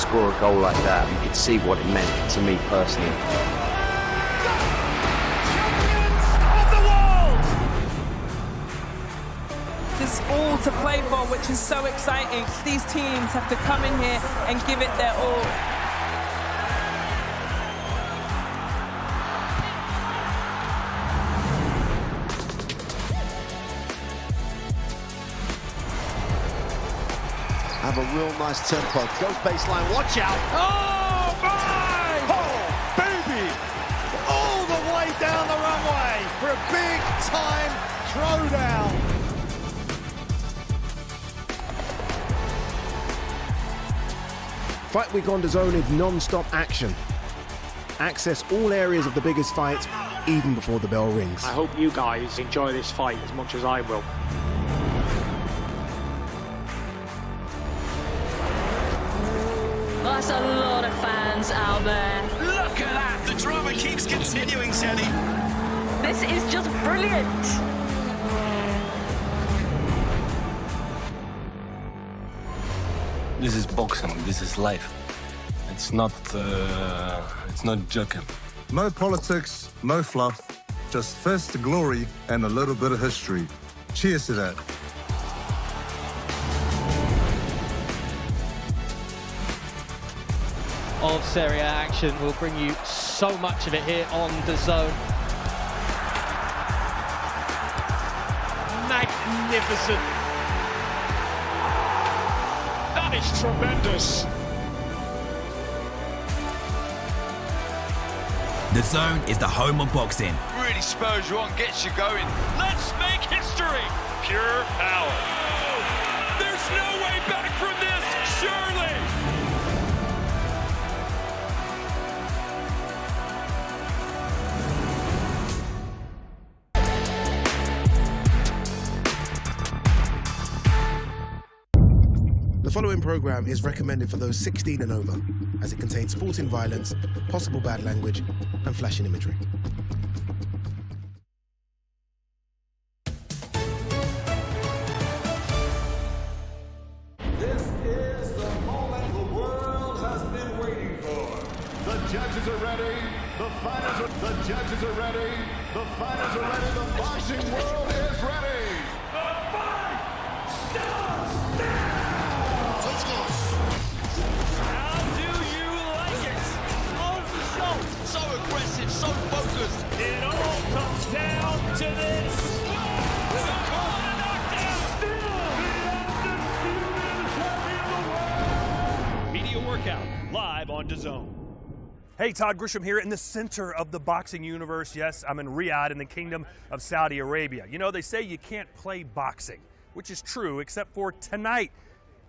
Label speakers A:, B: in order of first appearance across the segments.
A: score a goal like that, you could see what it meant to me personally.
B: Champions of the world!
C: There's all to play for, which is so exciting. These teams have to come in here and give it their all.
D: Have a real nice tempo. Goes baseline, watch out.
B: Oh, my! Oh, baby! All the way down the runway for a big-time throwdown.
E: Fight Week on DAZN is non-stop action. Access all areas of the biggest fights even before the bell rings.
F: I hope you guys enjoy this fight as much as I will.
G: That's a lot of fans out there.
B: Look at that! The drama keeps continuing, Shelly.
G: This is just brilliant.
H: This is boxing. This is life. It's not joking.
I: No politics, no fluff, just first to glory and a little bit of history. Cheers to that.
J: Of Serie A action. We'll bring you so much of it here on DAZN.
B: Magnificent. That is tremendous.
K: DAZN is the home of boxing.
B: Really spurs you on, gets you going. Let's make history. Pure power. There's no way back from this, surely.
E: The following program is recommended for those 16 and over, as it contains sporting violence, possible bad language, and flashing imagery.
B: This is the moment the world has been waiting for. The judges are ready. The fighters are. The judges are ready. The fighters are ready. The boxing world is ready. The fight starts now. Let's go. How do you like it? On the show. So aggressive, so focused. It all comes down to this. With a corner knockdown. Still the undisputed champion of the world. Media Workout, live on DAZN.
L: Hey, Todd Grisham here in the center of the boxing universe. Yes, I'm in Riyadh in the Kingdom of Saudi Arabia. You know, they say you can't play boxing, which is true, except for tonight.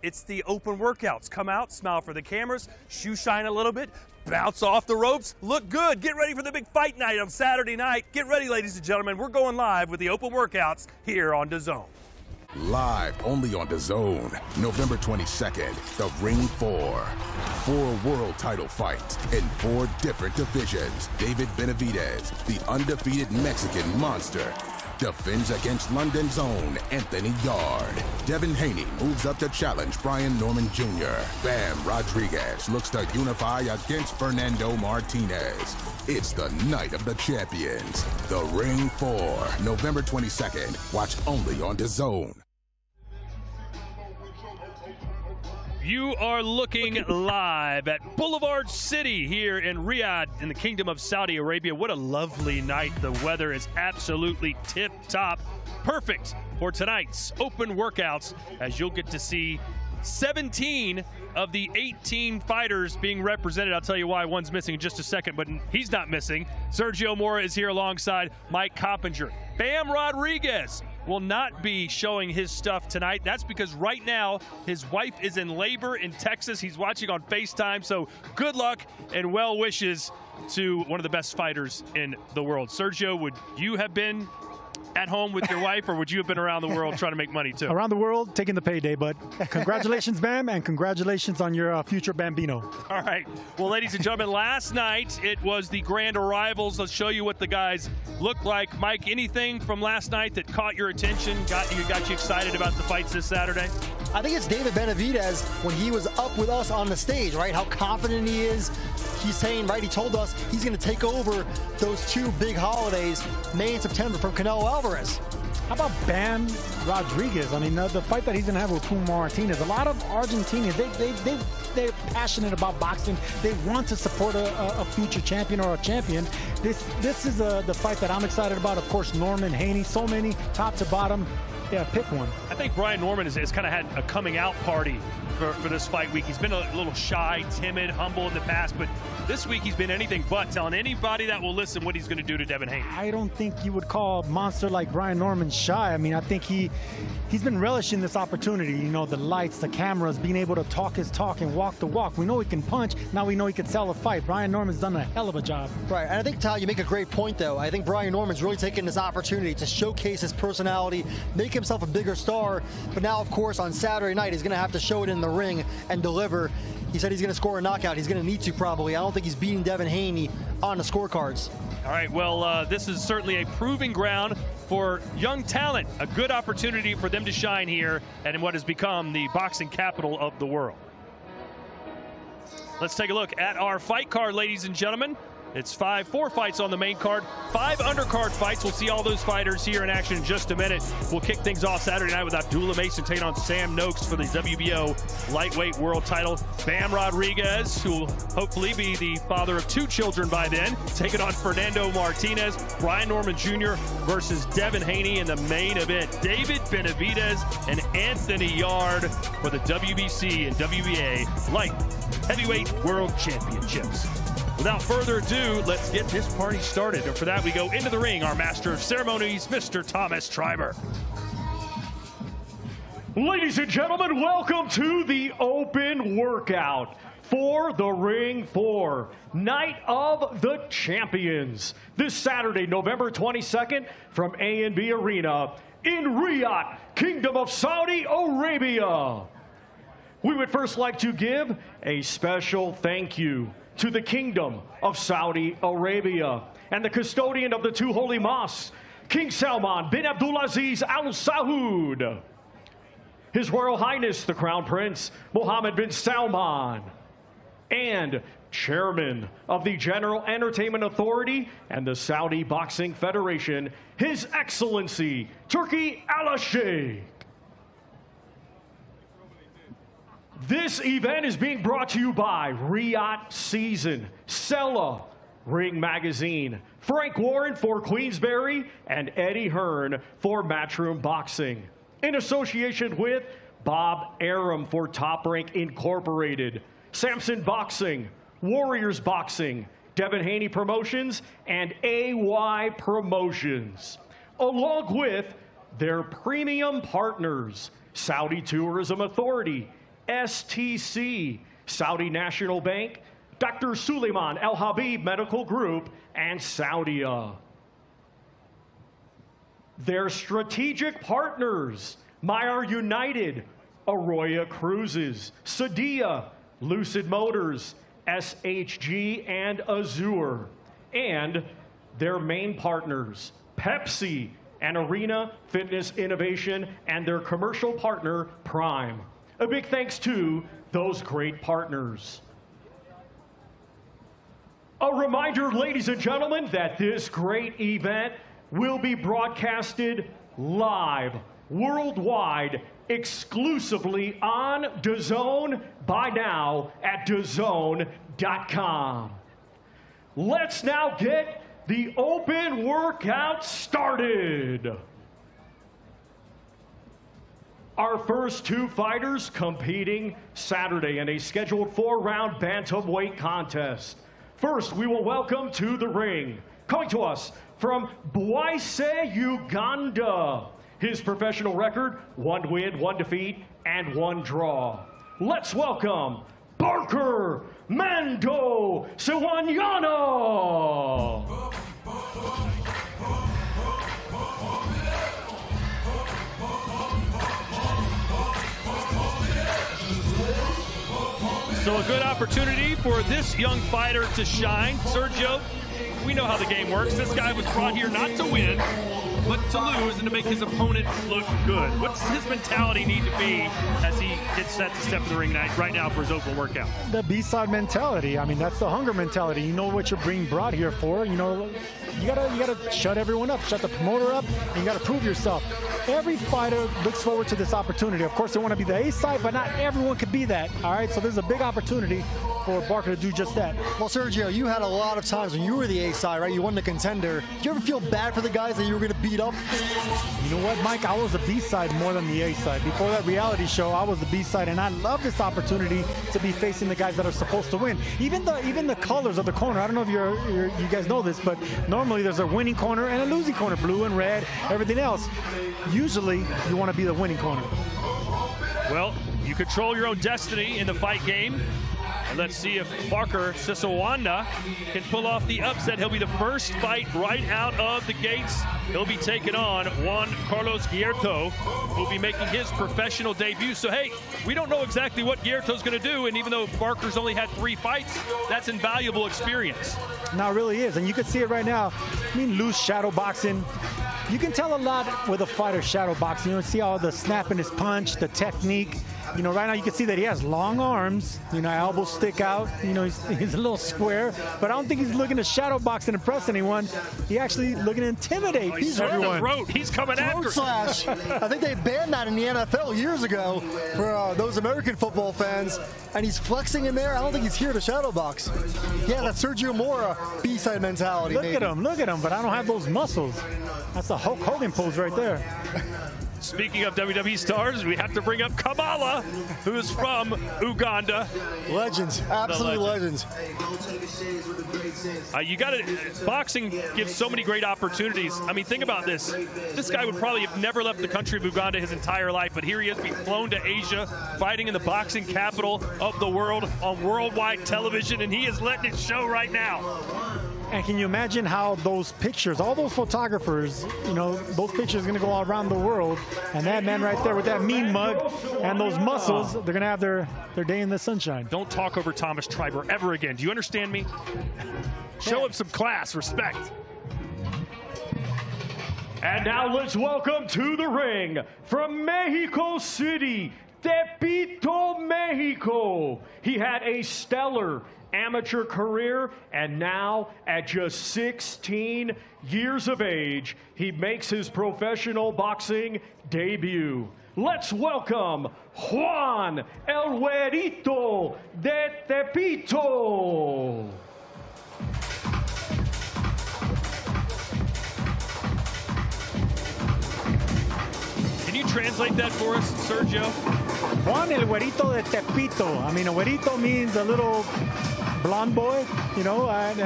L: It's the open workouts. Come out, smile for the cameras, shoe shine a little bit, bounce off the ropes, look good. Get ready for the big fight night of Saturday night. Get ready, ladies and gentlemen. We're going live with the open workouts here on DAZN.
M: Live only on DAZN, November 22nd, the Ring 4. 4 world title fights in 4 different divisions. David Benavidez, the undefeated Mexican monster, defends against London's own Anthony Yarde. Devin Haney moves up to challenge Brian Norman Jr. Bam Rodriguez looks to unify against Fernando Martinez. It's the night of the champions. The Ring 4, November 22nd. Watch only on DAZN.
L: You are looking live at Boulevard City here in Riyadh in the Kingdom of Saudi Arabia. What a lovely night. The weather is absolutely tip-top. Perfect for tonight's open workouts, as you'll get to see 17 of the 18 fighters being represented. I'll tell you why one's missing in just a second, but he's not missing. Sergio Mora is here alongside Mike Coppinger. Bam Rodriguez will not be showing his stuff tonight. That's because right now his wife is in labor in Texas. He's watching on FaceTime, so good luck and well wishes to one of the best fighters in the world. Sergio, would you have been at home with your wife, or would you have been around the world trying to make money too?
N: Around the world, taking the payday, but congratulations, Bam, and congratulations on your future Bambino.
L: All right. Well, ladies and gentlemen, last night it was the grand arrivals. Let's show you what the guys look like. Mike, anything from last night that caught your attention, got you excited about the fights this Saturday?
O: I think it's David Benavidez when he was up with us on the stage, right? How confident he is. He's saying, right, he told us he's going to take over those two big holidays, May and September, from Canelo Alvarez.
N: How about Bam Rodriguez? I mean, the fight that he's going to have with Puma Martinez, a lot of Argentinians, they're passionate about boxing. They want to support a future champion or a champion. This is the fight that I'm excited about. Of course, Norman, Haney, so many top to bottom. Yeah, pick one.
L: I think Brian Norman has kind of had a coming out party for this fight week. He's been a little shy, timid, humble in the past, but this week he's been anything but, telling anybody that will listen what he's going to do to Devin Haney.
N: I don't think you would call a monster like Brian Norman shy. I mean, I think he's been relishing this opportunity. You know, the lights, the cameras, being able to talk his talk and walk the walk. We know he can punch. Now we know he can sell a fight. Brian Norman's done a hell of a job.
O: Right, and I think, Tal, you make a great point, though. I think Brian Norman's really taken this opportunity to showcase his personality, make himself a bigger star. But now, of course, on Saturday night, he's going to have to show it in the ring and deliver. He said he's going to score a knockout. He's going to need to, probably. I don't think he's beating Devin Haney on the scorecards.
L: All right, well, this is certainly a proving ground for young talent. A good opportunity for them to shine here and in what has become the boxing capital of the world. Let's take a look at our fight card, ladies and gentlemen. It's 4 fights on the main card, 5 undercard fights. We'll see all those fighters here in action in just a minute. We'll kick things off Saturday night with Abdullah Mason taking on Sam Noakes for the WBO lightweight world title. Bam Rodriguez, who will hopefully be the father of 2 children by then, taking on Fernando Martinez. Brian Norman Jr. versus Devin Haney in the main event. David Benavidez and Anthony Yarde for the WBC and WBA light heavyweight world championships. Without further ado, let's get this party started. And for that, we go into the ring, our master of ceremonies, Mr. Thomas Triber.
P: Ladies and gentlemen, welcome to the open workout for the Ring 4 Night of the Champions. This Saturday, November 22nd, from A&B Arena in Riyadh, Kingdom of Saudi Arabia. We would first like to give a special thank you to the Kingdom of Saudi Arabia and the custodian of the 2 holy mosques, King Salman bin Abdulaziz Al Saud, His Royal Highness the Crown Prince Mohammed bin Salman, and Chairman of the General Entertainment Authority and the Saudi Boxing Federation, His Excellency Turki Al-Sheikh. This event is being brought to you by Riyadh Season, Sella, Ring Magazine, Frank Warren for Queensberry, and Eddie Hearn for Matchroom Boxing. In association with Bob Arum for Top Rank Incorporated, Samson Boxing, Warriors Boxing, Devin Haney Promotions, and AY Promotions, along with their premium partners, Saudi Tourism Authority, STC, Saudi National Bank, Dr. Suleiman Al Habib Medical Group, and Saudia. Their strategic partners, Meyer United, Arroyo Cruises, Sadia, Lucid Motors, SHG, and Azure. And their main partners, Pepsi and Arena Fitness Innovation, and their commercial partner, Prime. A big thanks to those great partners. A reminder, ladies and gentlemen, that this great event will be broadcasted live, worldwide, exclusively on DAZN by now at DAZN.com. Let's now get the open workout started. Our first 2 fighters competing Saturday in a scheduled 4-round bantamweight contest. First, we will welcome to the ring, coming to us from Bwaise, Uganda. His professional record, 1 win, 1 defeat, and 1 draw. Let's welcome Parker Mando Sewanyana.
L: So a good opportunity for this young fighter to shine. Sergio, we know how the game works. This guy was brought here not to win, but to lose and to make his opponent look good. What's his mentality need to be as he gets set to step in the ring right now for his open workout?
N: The B-side mentality. I mean, that's the hunger mentality. You know what you're being brought here for. You know, you gotta shut everyone up, shut the promoter up, and you gotta prove yourself. Every fighter looks forward to this opportunity. Of course, they want to be the A side, but not everyone could be that. All right, so there's a big opportunity for Barker to do just that.
O: Well, Sergio, you had a lot of times when you were the A side, right? You won the contender. Did you ever feel bad for the guys that you were going to beat up?
N: You know what, Mike? I was the B side more than the A side. Before that reality show, I was the B side, and I love this opportunity to be facing the guys that are supposed to win. Even the colors of the corner. I don't know if you guys know this, but normally there's a winning corner and a losing corner, blue and red, everything else. Usually, you want to be the winning corner.
L: Well, you control your own destiny in the fight game. And let's see if Barker Sisawanda can pull off the upset. He'll be the first fight right out of the gates. He'll be taking on Juan Carlos Guillerto, who'll be making his professional debut. So, hey, we don't know exactly what Guillerto's going to do. And even though Barker's only had 3 fights, that's invaluable experience.
N: No, it really is. And you can see it right now. I mean, loose shadow boxing. You can tell a lot with a fighter shadow boxing. You see all the snap in his punch, the technique. You know, right now you can see that he has long arms. You know, elbows stick out. You know, he's a little square. But I don't think he's looking to shadow box and impress anyone. He's actually looking to intimidate everyone.
L: He's coming after
O: slash. I think they banned that in the NFL years ago for those American football fans. And he's flexing in there. I don't think he's here to shadow box. Yeah, that's Sergio Mora B-side mentality.
N: Look at him, but I don't have those muscles. That's the Hulk Hogan pose right there.
L: Speaking of WWE stars, we have to bring up Kamala, who is from Uganda.
O: Legends, absolute legends.
L: You got to. Boxing gives so many great opportunities. I mean, think about this. This guy would probably have never left the country of Uganda his entire life, but here he is being flown to Asia, fighting in the boxing capital of the world on worldwide television, and he is letting it show right now.
N: And can you imagine how those pictures, all those photographers, you know, those pictures are going to go all around the world. And that man right there with that mean mug and those muscles, they're going to have their day in the sunshine.
L: Don't talk over Thomas Triber ever again. Do you understand me? Show him some class, respect.
P: And now let's welcome to the ring from Mexico City, Tepito, Mexico. He had a stellar amateur career, and now at just 16 years of age, he makes his professional boxing debut. Let's welcome Juan El Güerito de Tepito.
L: Can you translate that for us, Sergio?
N: Juan El Güerito de Tepito. I mean, a güerito means a little blonde boy, you know, and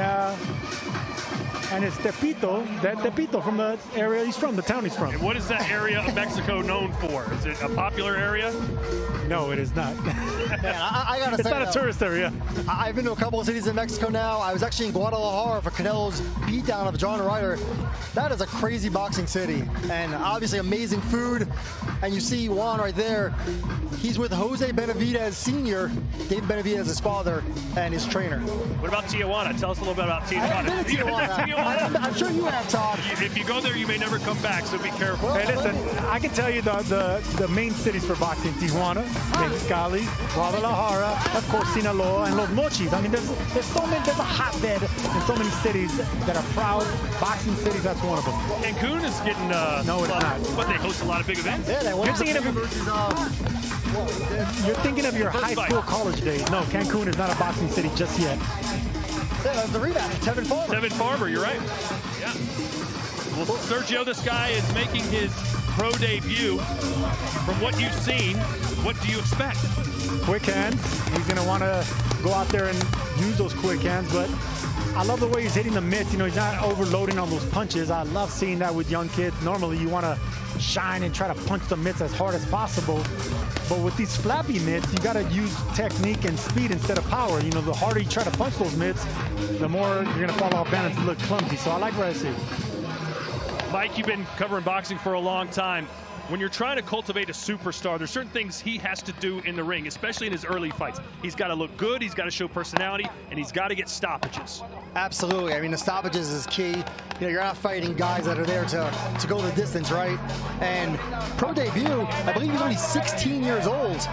N: it's Tepito, that Tepito from the area he's from, the town he's from.
L: And what is that area of Mexico known for? Is it a popular area?
N: No, it is not.
O: Man, I gotta say,
N: it's not a tourist area.
O: I've been to a couple of cities in Mexico now. I was actually in Guadalajara for Canelo's beatdown of John Ryder. That is a crazy boxing city, and obviously amazing food. And you see Juan right there. He's with Jose Benavidez Sr., David Benavidez's father, and his trainer.
L: What about Tijuana? Tell us a little bit about Tijuana.
O: I haven't been to Tijuana. I'm sure you have, Todd.
L: If you go there, you may never come back, so be careful.
N: Hey, listen, I can tell you the main cities for boxing: Tijuana, Mexicali, Guadalajara, of course Sinaloa, and Los Mochis. I mean, there's so many. There's a hotbed in so many cities that are proud boxing cities. That's one of them.
L: Cancun is getting
N: no, it's not.
L: But they host a lot of big events.
O: Yeah,
N: you're thinking of your high school, college days. No, Cancun is not a boxing city just yet.
O: Yeah, that's the rematch. Tevin Farmer.
L: Tevin Farmer, you're right. Yeah. Well, Sergio, this guy is making his pro debut. From what you've seen, what do you expect?
N: Quick hands. He's going to want to go out there and use those quick hands, but I love the way he's hitting the mitts. You know, he's not overloading on those punches. I love seeing that with young kids. Normally, you want to shine and try to punch the mitts as hard as possible. But with these flappy mitts, you got to use technique and speed instead of power. You know, the harder you try to punch those mitts, the more you're going to fall off balance and look clumsy. So I like what I see.
L: Mike, you've been covering boxing for a long time. when you're trying to cultivate a superstar, there's certain things he has to do in the ring, especially in his early fights. He's got to look good, he's got to show personality, and he's got to get stoppages.
O: Absolutely. I mean, the stoppages is key. You know, you're not fighting guys that are there to go the distance, right? And pro debut, I believe he's only 16 years old.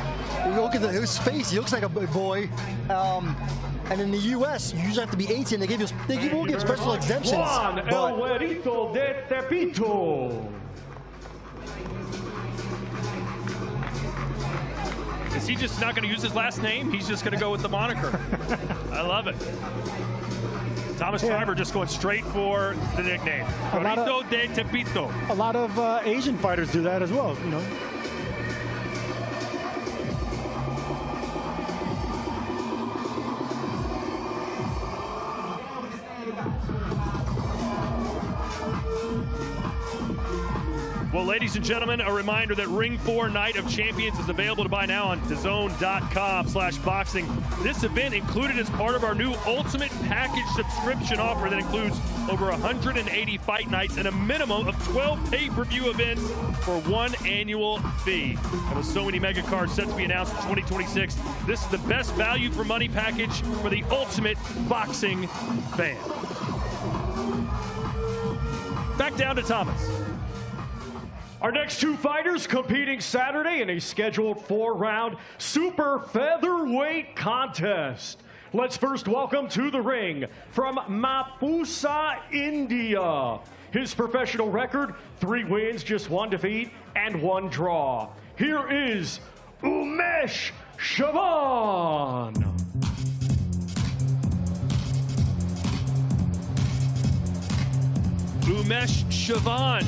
O: You look at his face, he looks like a big boy. And in the U.S., you usually have to be 18. They won't give special exemptions.
P: Juan El Güerito de Tepito.
L: Is he just not going to use his last name? He's just going to go with the moniker. I love it. Thomas Fiber just going straight for the nickname. Güerito de Tepito.
N: A lot of Asian fighters do that as well, you know.
L: Well, ladies and gentlemen, a reminder that Ring 4 Night of Champions is available to buy now on DAZN.com/boxing. This event included as part of our new Ultimate Package subscription offer that includes over 180 fight nights and a minimum of 12 pay-per-view events for one annual fee. And with so many mega cards set to be announced in 2026, this is the best value for money package for the ultimate boxing fan. Back down to Thomas.
P: Our next two fighters competing Saturday in a scheduled 4-round super featherweight contest. Let's first welcome to the ring from Mapusa, India. His professional record, 3 wins, just 1 defeat, and 1 draw. Here is Umesh Chavan.
L: Umesh Chavan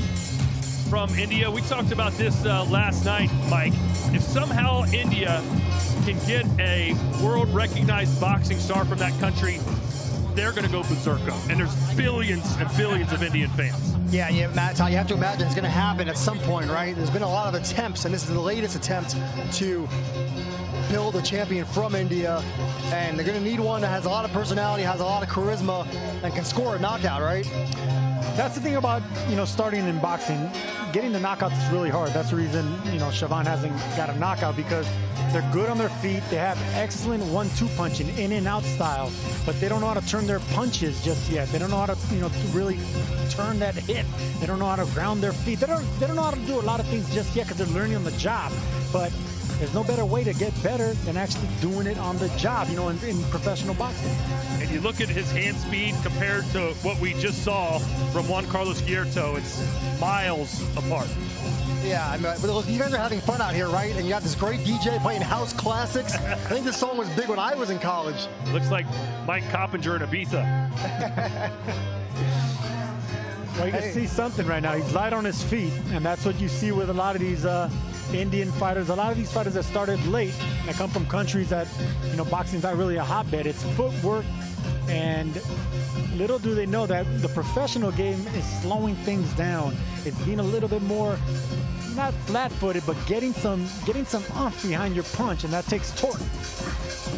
L: from India. We talked about this last night, Mike. If somehow India can get a world-recognized boxing star from that country, they're going to go berserko. And there's billions and billions of Indian fans.
O: Yeah, Matt, you have to imagine it's going to happen at some point, right? There's been a lot of attempts, and this is the latest attempt to build a champion from India, and they're going to need one that has a lot of personality, has a lot of charisma, and can score a knockout, right?
N: That's the thing about, you know, starting in boxing. Getting the knockouts is really hard. That's the reason, you know, Chavan hasn't got a knockout, because they're good on their feet. They have excellent 1-2 punching, in and out style, but they don't know how to turn their punches just yet. They don't know how to, you know, to really turn that hit. They don't know how to ground their feet. They don't know how to do a lot of things just yet, because they're learning on the job. But there's no better way to get better than actually doing it on the job, you know, in professional boxing.
L: And you look at his hand speed compared to what we just saw from Juan Carlos Güerito, it's miles apart.
O: Yeah, I mean, but look, you guys are having fun out here, right? And you got this great DJ playing house classics. I think this song was big when I was in college.
L: Looks like Mike Coppinger in Ibiza.
N: Well, you can see something right now. He's light on his feet, and that's what you see with a lot of these Indian fighters. A lot of these fighters that started late, that come from countries that, you know, boxing's not really a hotbed. It's footwork, and little do they know that the professional game is slowing things down. It's being a little bit more, not flat-footed, but getting some oomph behind your punch, and that takes torque.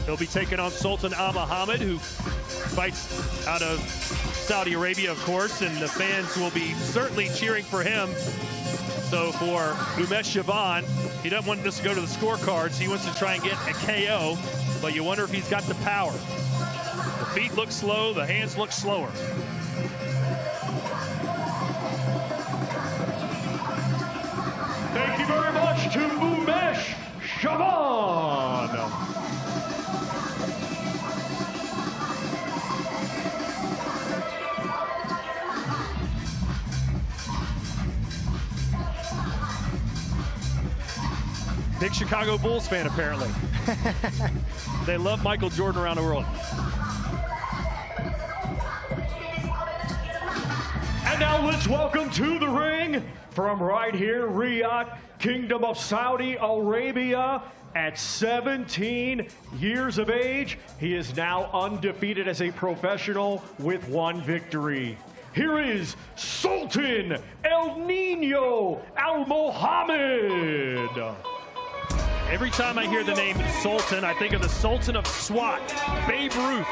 L: He'll be taking on Sultan Al Muhammad, who fights out of Saudi Arabia, of course, and the fans will be certainly cheering for him. So for Umesh Chavan, he doesn't want this to go to the scorecards. He wants to try and get a KO, but you wonder if he's got the power. The feet look slow, the hands look slower.
P: Thank you very much to Umesh Chavan.
L: Big Chicago Bulls fan, apparently. They love Michael Jordan around the world.
P: And now let's welcome to the ring, from right here, Riyadh, Kingdom of Saudi Arabia. At 17 years of age, he is now undefeated as a professional with 1 victory. Here is Sultan El Nino Al Mohammed.
L: Every time I hear the name Sultan, I think of the Sultan of SWAT, Babe Ruth.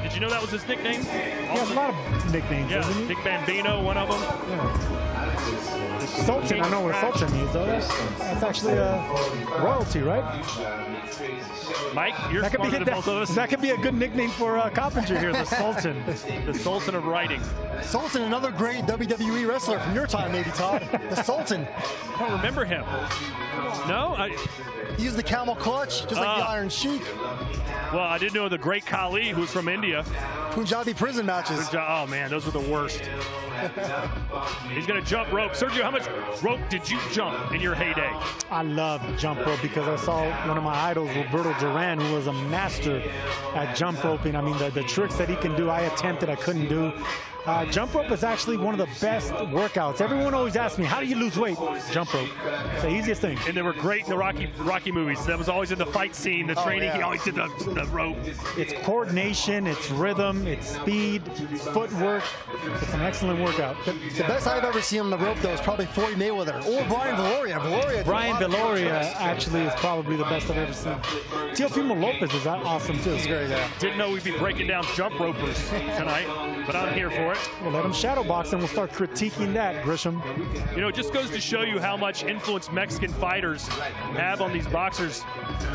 L: Did you know that was his nickname?
N: He has a lot of nicknames.
L: Yeah, Dick Bambino, one of them.
N: Yeah. Sultan, I know what Sultan means, though. That's actually royalty, right?
L: Mike, you're smarter than both of us.
N: That could be a good nickname for Coppinger here, the Sultan.
L: The Sultan of writing.
O: Sultan, another great WWE wrestler from your time, maybe, Todd. The Sultan.
L: I don't remember him. No?
O: He used the camel clutch, just like the Iron Sheik.
L: Well, I did know the great Khali, who's from India.
O: Punjabi prison matches.
L: Oh, man, those were the worst. He's going to jump rope. Sergio, how much rope did you jump in your heyday?
N: I love jump rope because I saw one of my idols, Roberto Duran, who was a master at jump roping. I mean, the tricks that he can do, I attempted, I couldn't do. Jump rope is actually one of the best workouts. Everyone always asks me, how do you lose weight? Jump rope. It's the easiest thing.
L: And they were great in the Rocky movies. That was always in the fight scene, the training. He always did the rope.
N: It's coordination, it's rhythm, it's speed, it's footwork. It's an excellent workout.
O: The best I've ever seen on the rope, though, is probably Floyd Mayweather or Brian Viloria.
N: Brian Viloria actually is probably the best I've ever seen. Teofimo Lopez is awesome, too.
O: He's great, yeah.
L: Didn't know we'd be breaking down jump ropers tonight, but I'm here for it.
N: We'll let him shadow box and we'll start critiquing that, Grisham.
L: You know, it just goes to show you how much influence Mexican fighters have on these boxers.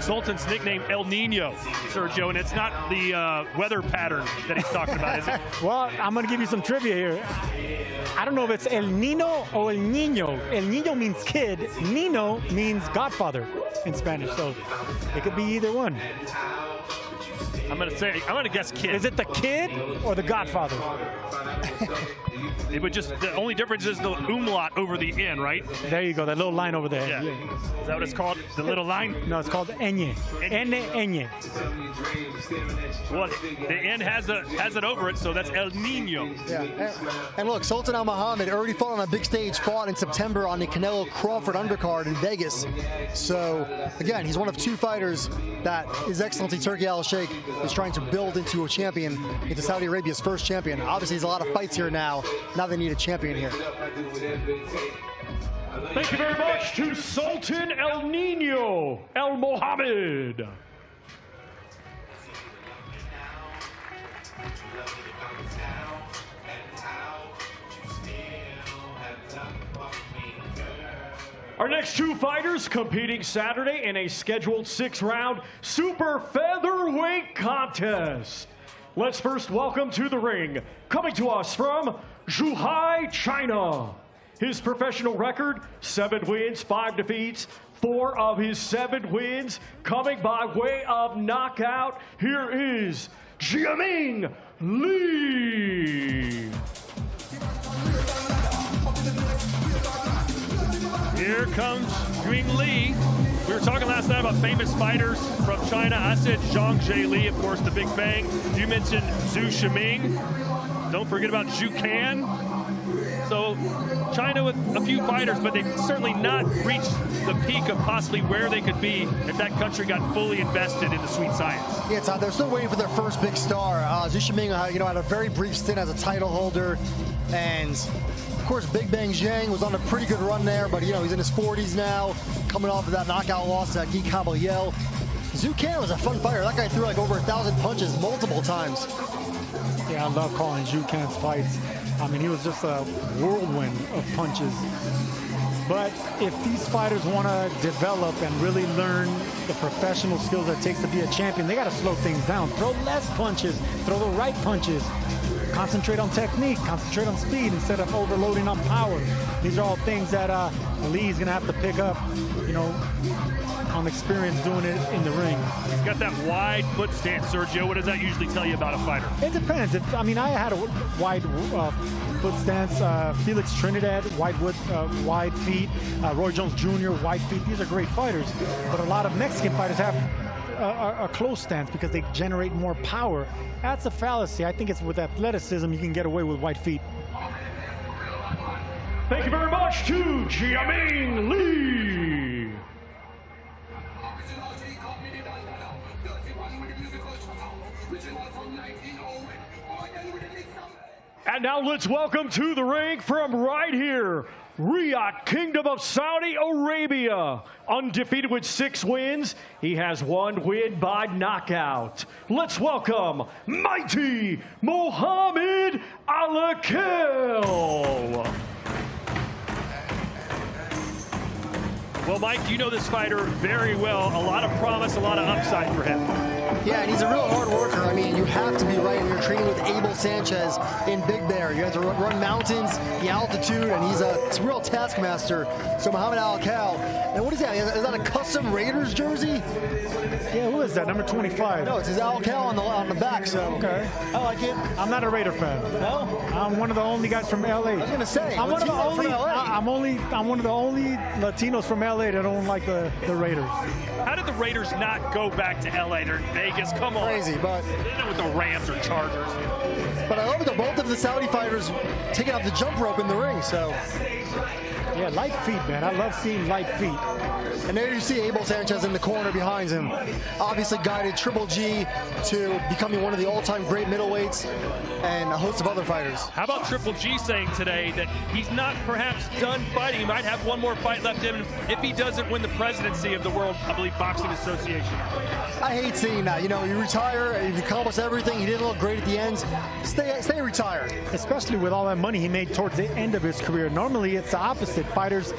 L: Sultan's nickname El Nino, Sergio, and it's not the weather pattern that he's talking about, is it?
N: Well, I'm going to give you some trivia here. I don't know if it's El Nino or El Nino. El Nino means kid. Nino means godfather in Spanish, so it could be either one.
L: I'm gonna guess kid.
N: Is it the kid or the godfather?
L: It would just, the only difference is the umlaut over the N, right?
N: There you go, that little line over there.
L: Yeah. Is that what it's called? The little line?
N: No, it's called Enye. Enye.
L: Well, the N has it over it, so that's El Nino.
O: Yeah. And look, Sultan Al Muhammad already fought on a big stage, fought in September on the Canelo Crawford undercard in Vegas. So, again, he's one of two fighters that His Excellency Turki Al-Sheikh is trying to build into a champion, into Saudi Arabia's first champion. Obviously, there's a lot of fights here now. Now they need a champion here.
P: Thank you very much to Sultan El Nino El Mohammed. Our next two fighters competing Saturday in a scheduled 6-round super featherweight contest. Let's first welcome to the ring, coming to us from Zhuhai, China. His professional record, 7 wins, 5 defeats. 4 of his 7 wins coming by way of knockout. Here is Jiaming Li.
L: Here comes Jiaming Li. We were talking last night about famous fighters from China. I said Zhang Jie, of course, the Big Bang. You mentioned Zhu Shiming. Don't forget about Zhu Can. So China with a few fighters, but they've certainly not reached the peak of possibly where they could be if that country got fully invested in the sweet science.
O: Yeah, Todd, they're still waiting for their first big star. Zhu Shiming, had a very brief stint as a title holder, and of course, Big Bang Zhang was on a pretty good run there, but he's in his 40s now, coming off of that knockout loss to Guy Caballel. Zhu Can was a fun fighter. That guy threw like over 1,000 punches multiple times.
N: Yeah, I love calling Zhu Can's fights. I mean, he was just a whirlwind of punches. But if these fighters want to develop and really learn the professional skills that it takes to be a champion, they got to slow things down. Throw less punches, throw the right punches. Concentrate on technique, concentrate on speed instead of overloading on power. These are all things that Lee's going to have to pick up, on experience doing it in the ring.
L: He's got that wide foot stance, Sergio. What does that usually tell you about a fighter?
N: It depends. I had a wide foot stance. Felix Trinidad, wide feet. Roy Jones Jr., wide feet. These are great fighters. But a lot of Mexican fighters have a close stance because they generate more power. That's a fallacy. I think it's with athleticism you can get away with wide feet.
P: Thank you very much to Jiaming Li. And now let's welcome to the ring from right here, Riyadh, Kingdom of Saudi Arabia. Undefeated with 6 wins. He has 1 win by knockout. Let's welcome Mighty Mohammed Alakel.
L: Well, Mike, you know this fighter very well. A lot of promise, a lot of upside for him.
O: Yeah, and he's a real hard worker. I mean, you have to be right when you're training with Abel Sanchez in Big Bear. You have to run mountains, the altitude, and he's a real taskmaster. So Muhammad Al-Khal. And what is that? Is that a custom Raiders jersey?
N: Yeah, who is that? Number 25.
O: No, it says Al-Khal on the back. So
N: okay,
O: I like it.
N: I'm not a Raider fan.
O: No,
N: I'm one of the only guys from LA.
O: I was gonna say
N: I'm one of the only. I'm one of the only Latinos from LA that don't like the Raiders.
L: How did the Raiders not go back to LA? They're in Vegas. Come on.
O: Crazy, but
L: they're not with the Rams or Chargers.
O: But I love that both of the Saudi fighters taking off the jump rope in the ring. So
N: yeah, light feet, man. I love seeing light feet.
O: And there you see Abel Sanchez in the corner behind him. Obviously guided Triple G to becoming one of the all-time great middleweights and a host of other fighters.
L: How about Triple G saying today that he's not perhaps done fighting? He might have one more fight left in him if he doesn't win the presidency of the World, I believe, Boxing Association.
O: I hate seeing that. You know, you retire, you've accomplished everything. He didn't look great at the end. Stay retired.
N: Especially with all that money he made towards the end of his career. Normally, it's the opposite. Fighters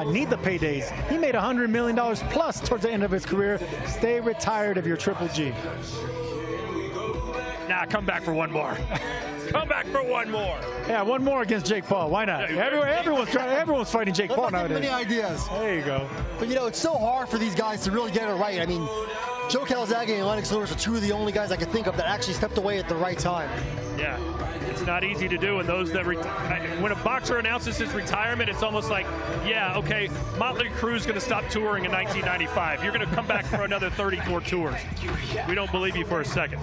N: need the paydays. He made $100 million plus towards the end of his career. Stay retired if you're Triple G.
L: Nah, come back for one more. Come back for one more.
N: Yeah, one more against Jake Paul. Why not? Everyone's fighting Jake Paul nowadays.
O: Many ideas.
N: There you go.
O: But you know, it's so hard for these guys to really get it right. I mean, Joe Calzaghe and Lennox Lewis are two of the only guys I could think of that actually stepped away at the right time.
L: Yeah, it's not easy to do. And those that when a boxer announces his retirement, it's almost like, yeah, okay, Motley Crue's going to stop touring in 1995. You're going to come back for another 34 tours. We don't believe you for a second.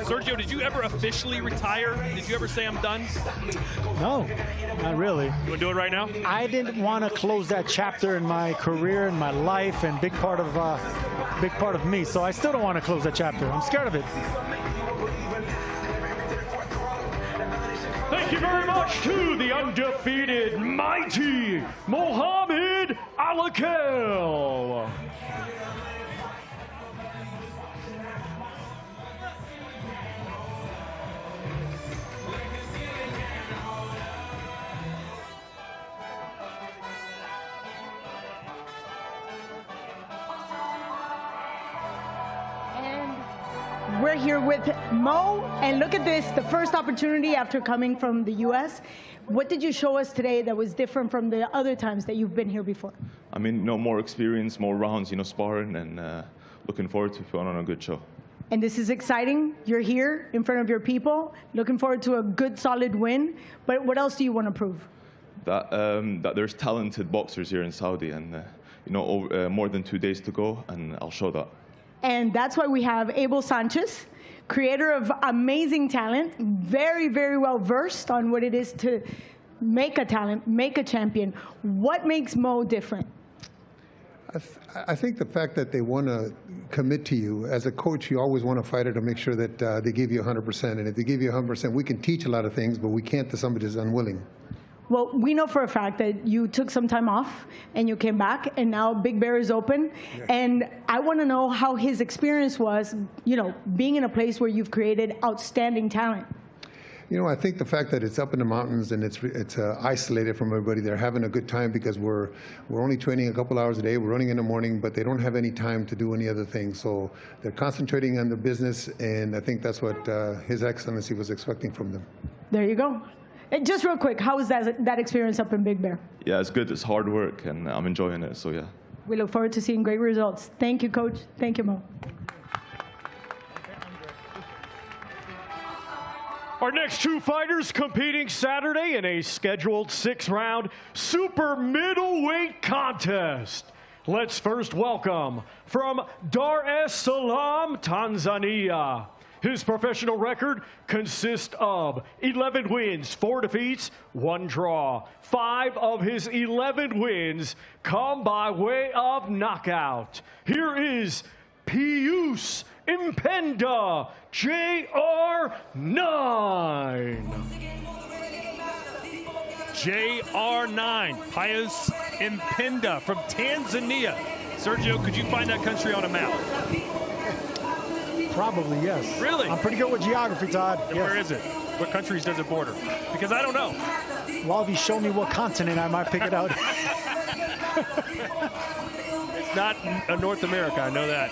L: Sergio, did you ever officially retire? Did you ever say I'm done?
N: No, not really.
L: You want to do it right now?
N: I didn't want to close that chapter in my career and my life and big part of me. So I still don't want to close that chapter. I'm scared of it.
P: Thank you very much to the undefeated, mighty Muhammad Al-Khal.
Q: We're here with Mo, and look at this, the first opportunity after coming from the U.S. What did you show us today that was different from the other times that you've been here before?
R: I mean, more experience, more rounds, sparring, and looking forward to putting on a good show.
Q: And this is exciting. You're here in front of your people, looking forward to a good, solid win. But what else do you want to prove?
R: That there's talented boxers here in Saudi, and more than 2 days to go, and I'll show that.
Q: And that's why we have Abel Sanchez, creator of amazing talent, very, very well versed on what it is to make a talent, make a champion. What makes Mo different?
S: I think the fact that they want to commit to you. As a coach, you always want a fighter to make sure that they give you 100%. And if they give you 100%, we can teach a lot of things, but we can't to somebody who's unwilling.
Q: Well, we know for a fact that you took some time off and you came back, and now Big Bear is open. Yeah. And I want to know how his experience was, being in a place where you've created outstanding talent.
S: I think the fact that it's up in the mountains and it's isolated from everybody, they're having a good time because we're only training a couple hours a day. We're running in the morning, but they don't have any time to do any other things. So they're concentrating on the business, and I think that's what His Excellency was expecting from them.
Q: There you go. Just real quick, how was that experience up in Big Bear?
R: Yeah, it's good. It's hard work, and I'm enjoying it, so yeah.
Q: We look forward to seeing great results. Thank you, Coach. Thank you, Mo.
P: Our next two fighters competing Saturday in a scheduled 6-round super middleweight contest. Let's first welcome from Dar es Salaam, Tanzania. His professional record consists of 11 wins, 4 defeats, 1 draw. 5 of his 11 wins come by way of knockout. Here is Pius Impenda, JR9.
L: JR9, Pius Impenda from Tanzania. Sergio, could you find that country on a map?
N: Probably, yes.
L: Really?
N: I'm pretty good with geography, Todd.
L: Yes. Where is it? What countries does it border? Because I don't know.
N: Well, if you show me what continent, I might pick it out.
L: It's not North America, I know that.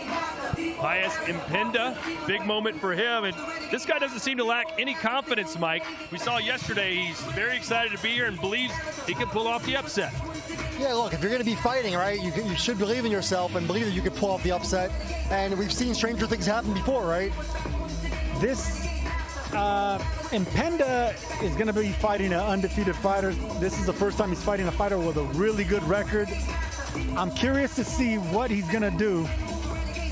L: Bias Impenda, big moment for him. And this guy doesn't seem to lack any confidence, Mike. We saw yesterday he's very excited to be here and believes he can pull off the upset.
O: Yeah, look, if you're going to be fighting, right, you should believe in yourself and believe that you can pull off the upset. And we've seen stranger things happen before, right?
N: This Impenda is going to be fighting an undefeated fighter. This is the first time he's fighting a fighter with a really good record. I'm curious to see what he's going to do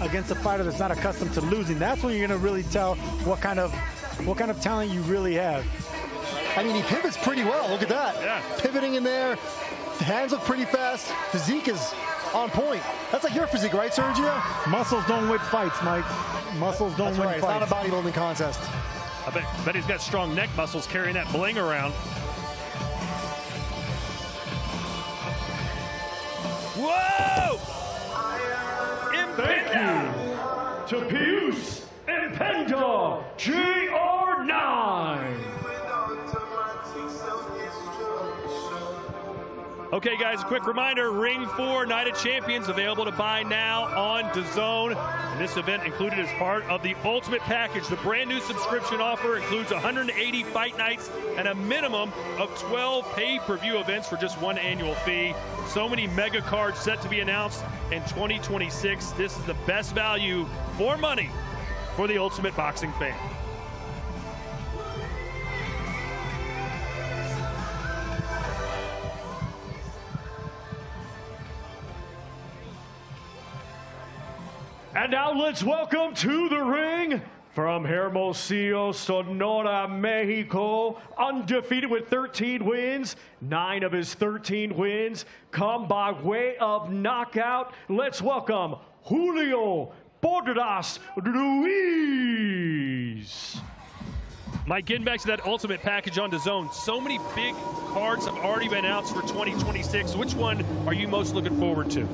N: against a fighter that's not accustomed to losing. That's when you're going to really tell what kind of talent you really have.
O: I mean, he pivots pretty well. Look at that.
L: Yeah.
O: Pivoting in there. Hands look pretty fast. Physique is on point. That's like your physique, right, Sergio?
N: Muscles don't win fights, Mike. Muscles don't win
O: fights.
N: fights.
O: It's not a bodybuilding contest.
L: I bet he's got strong neck muscles carrying that bling around. Whoa!
P: Thank you to Pius Impenda, GR9.
L: Okay, guys, a quick reminder, Ring 4 Night of Champions available to buy now on DAZN. And this event included as part of the Ultimate Package. The brand new subscription offer includes 180 fight nights and a minimum of 12 pay-per-view events for just one annual fee. So many mega cards set to be announced in 2026. This is the best value for money for the Ultimate Boxing fan.
P: And now let's welcome to the ring, from Hermosillo, Sonora, Mexico, undefeated with 13 wins. 9 of his 13 wins come by way of knockout. Let's welcome Julio Borderas Ruiz.
L: Mike, getting back to that Ultimate Package on DAZN, so many big cards have already been announced for 2026. Which one are you most looking forward to?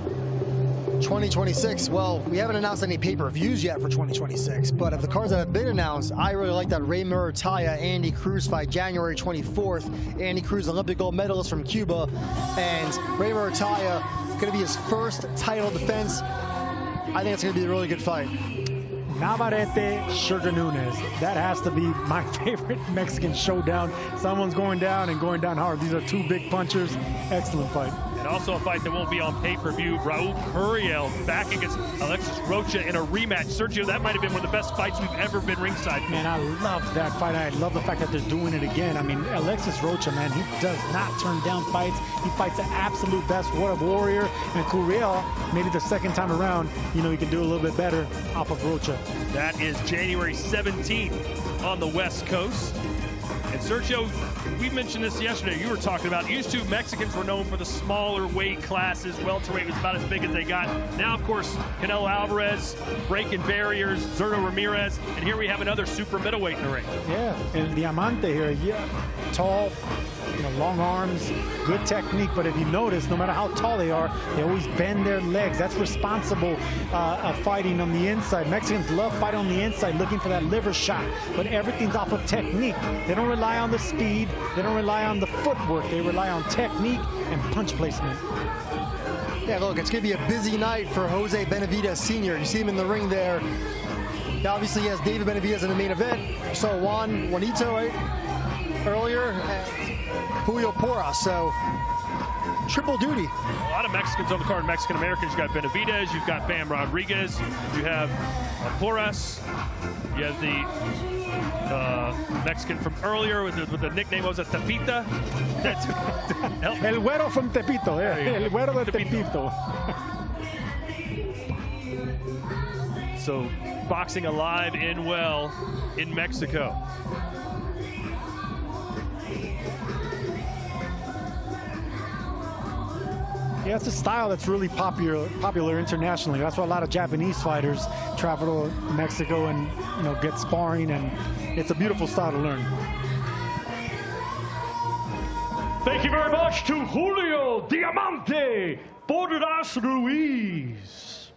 O: 2026, well, we haven't announced any pay-per-views yet for 2026, but of the cards that have been announced, I really like that Rey Muratalla Andy Cruz fight January 24th. Andy Cruz, Olympic gold medalist from Cuba, and Rey Muratalla going to be his first title defense. I think it's going to be a really good fight.
N: Navarrete, Sugar Nunes. That has to be my favorite Mexican showdown. Someone's going down and going down hard. These are two big punchers. Excellent fight.
L: And also a fight that won't be on pay-per-view. Raul Curiel back against Alexis Rocha in a rematch. Sergio, that might have been one of the best fights we've ever been ringside for.
N: Man, I love that fight. I love the fact that they're doing it again. I mean, Alexis Rocha, man, he does not turn down fights. He fights the absolute best. What a warrior. And Curiel, maybe the second time around, you know, he can do a little bit better off of Rocha.
L: That is January 17th on the West Coast. And Sergio, we mentioned this yesterday. You were talking about used to Mexicans were known for the smaller weight classes. Welterweight was about as big as they got. Now, of course, Canelo Alvarez breaking barriers, Zurdo Ramirez, and here we have another super middleweight in the ring.
N: Yeah, and Diamante here, yeah, tall, you know, long arms, good technique. But if you notice, no matter how tall they are, they always bend their legs. That's responsible of fighting on the inside. Mexicans love fighting on the inside, looking for that liver shot. But everything's off of technique. They don't rely on the speed. They don't rely on the footwork. They rely on technique and punch placement.
O: Yeah, look, it's going to be a busy night for Jose Benavidez Sr. You see him in the ring there. Obviously, he has David Benavidez in the main event. So Juanito, right? Earlier, and Julio Porras. So triple duty.
L: A lot of Mexicans on the card, Mexican Americans. You've got Benavidez, you've got Bam Rodriguez, you have Porras, you have the Mexican from earlier with the nickname, what was it, Tepita?
N: El Güero from Tepito, El Güero de Tepito.
L: So, boxing alive and well in Mexico.
N: Yeah, it's a style that's really popular internationally. That's why a lot of Japanese fighters travel to Mexico and, you know, get sparring, and it's a beautiful style to learn.
P: Thank you very much to Julio Diamante Borderas Ruiz.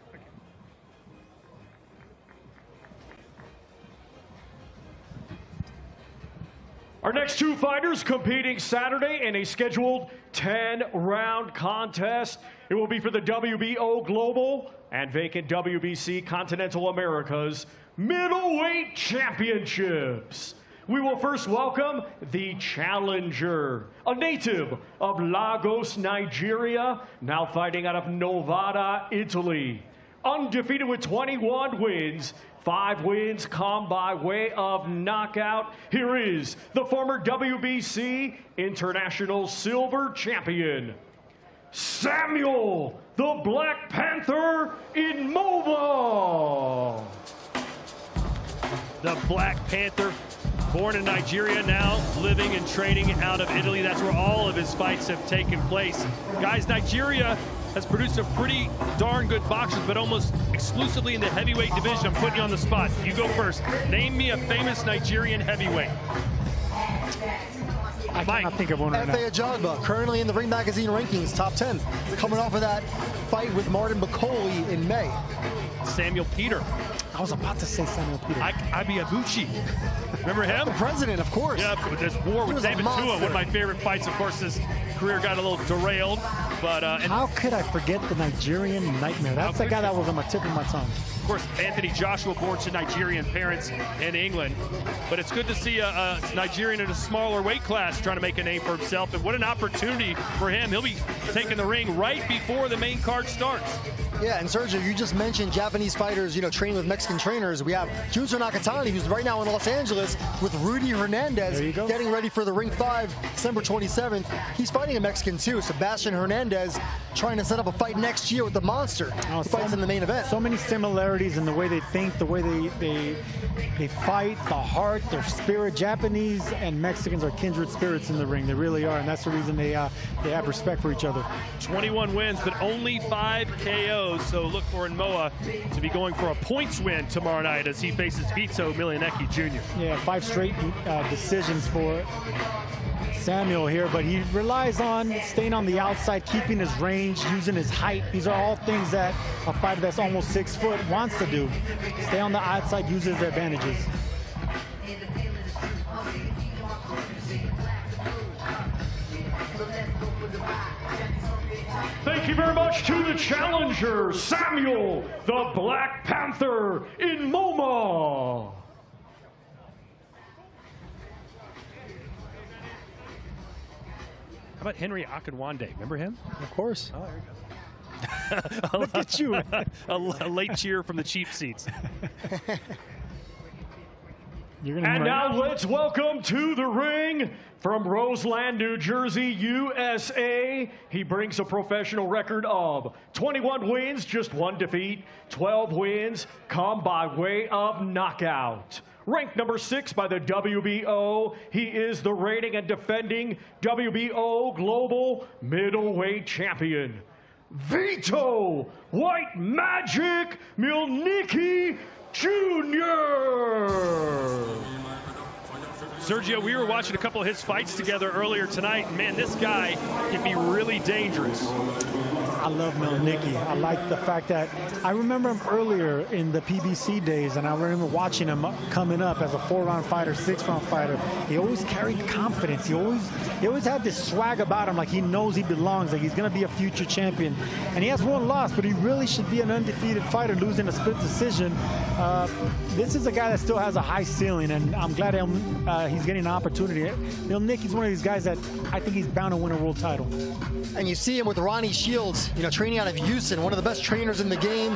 P: Our next two fighters competing Saturday in a scheduled 10-round contest. It will be for the WBO Global and vacant WBC Continental Americas Middleweight Championships. We will first welcome the challenger, a native of Lagos, Nigeria, now fighting out of Novara, Italy. Undefeated with 21 wins, 5 wins come by way of knockout. Here is the former WBC International Silver Champion, Samuel the Black Panther Imova.
L: The Black Panther, born in Nigeria, now living and training out of Italy. That's where all of his fights have taken place. Guys, Nigeria has produced some pretty darn good boxers, but almost exclusively in the heavyweight division. I'm putting you on the spot. You go first. Name me a famous Nigerian heavyweight.
N: I cannot think of one right now.
O: F.A. Ajagba, currently in the Ring Magazine rankings, top 10. Coming off of that fight with Martin Bakoli in May.
L: Samuel Peter.
N: I was about to say Samuel Peter.
L: Abi Abuchi. Remember him?
O: The president, of course.
L: Yeah, this war with David Tua, one of my favorite fights. Of course, his career got a little derailed. But
N: how could I forget the Nigerian Nightmare? That's the guy that was on my tip of my tongue.
L: Of course, Anthony Joshua, born to Nigerian parents in England. But it's good to see a Nigerian in a smaller weight class trying to make a name for himself. And what an opportunity for him. He'll be taking the ring right before the main card starts.
O: Yeah, and Sergio, you just mentioned Japanese fighters, training with Mexican trainers. We have Junso Nakatani, who's right now in Los Angeles with Rudy Hernandez, getting ready for the Ring 5, December 27th. He's fighting a Mexican too, Sebastian Hernandez, trying to set up a fight next year with the Monster. He fights in the main event.
N: So many similarities in the way they think, the way they fight, the heart, their spirit. Japanese and Mexicans are kindred spirits in the ring. They really are, and that's the reason they have respect for each other.
L: 21 wins, but only 5 KOs. So look for Moa to be going for a points win tomorrow night as he faces Vito Milianecki Jr.
N: Yeah, 5 straight decisions for Samuel here, but he relies on staying on the outside, keeping his range, using his height. These are all things that a fighter that's almost 6 foot wants to do. Stay on the outside, use his advantages.
P: Thank you very much to the challenger, Samuel the Black Panther Imova.
L: How about Henry Akinwande? Remember him?
N: Of course.
L: Oh, there you go.
N: Look at you.
L: a late cheer from the cheap seats.
P: And now let's welcome to the ring from Roseland, New Jersey, USA. He brings a professional record of 21 wins, just 1 defeat, 12 wins come by way of knockout. Ranked number 6 by the WBO, he is the reigning and defending WBO Global Middleweight Champion, Vito White Magic Milianecki Jr.
L: Sergio, we were watching a couple of his fights together earlier tonight. Man, this guy can be really dangerous.
N: I love Milianecki. I like the fact that I remember him earlier in the PBC days, and I remember watching him coming up as a 4-round fighter, 6-round fighter. He always carried confidence. He always had this swag about him, like he knows he belongs, like he's going to be a future champion. And he has 1 loss, but he really should be an undefeated fighter, losing a split decision. This is a guy that still has a high ceiling, and I'm glad he's getting an opportunity. Milianecki's one of these guys that I think he's bound to win a world title.
O: And you see him with Ronnie Shields, training out of Houston, one of the best trainers in the game.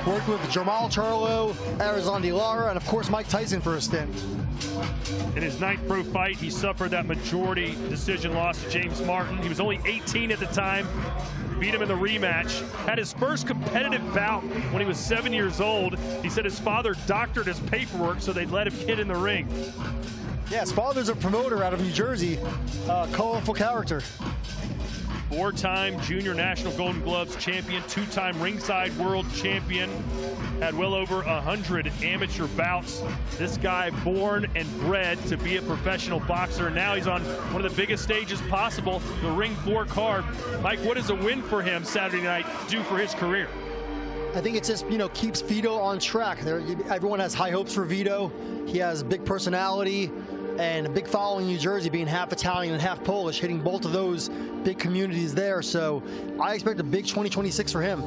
O: Worked with Jamal Charlo, Arizona De Lara, and of course Mike Tyson for a stint.
L: In his 9th pro fight, he suffered that majority decision loss to James Martin. He was only 18 at the time. Beat him in the rematch. Had his first competitive bout when he was 7 years old. He said his father doctored his paperwork so they'd let him get in the ring.
O: Yeah, his father's a promoter out of New Jersey. Colorful character.
L: 4-time junior national Golden Gloves champion, 2-time ringside world champion, had well over 100 amateur bouts. This guy born and bred to be a professional boxer. Now he's on one of the biggest stages possible, the Ring 4 card. Mike, what does a win for him Saturday night do for his career?
O: I think it just, keeps Vito on track. Everyone has high hopes for Vito. He has big personality. and a big following in New Jersey, being half Italian and half Polish, hitting both of those big communities there. So I expect a big 2026 for him.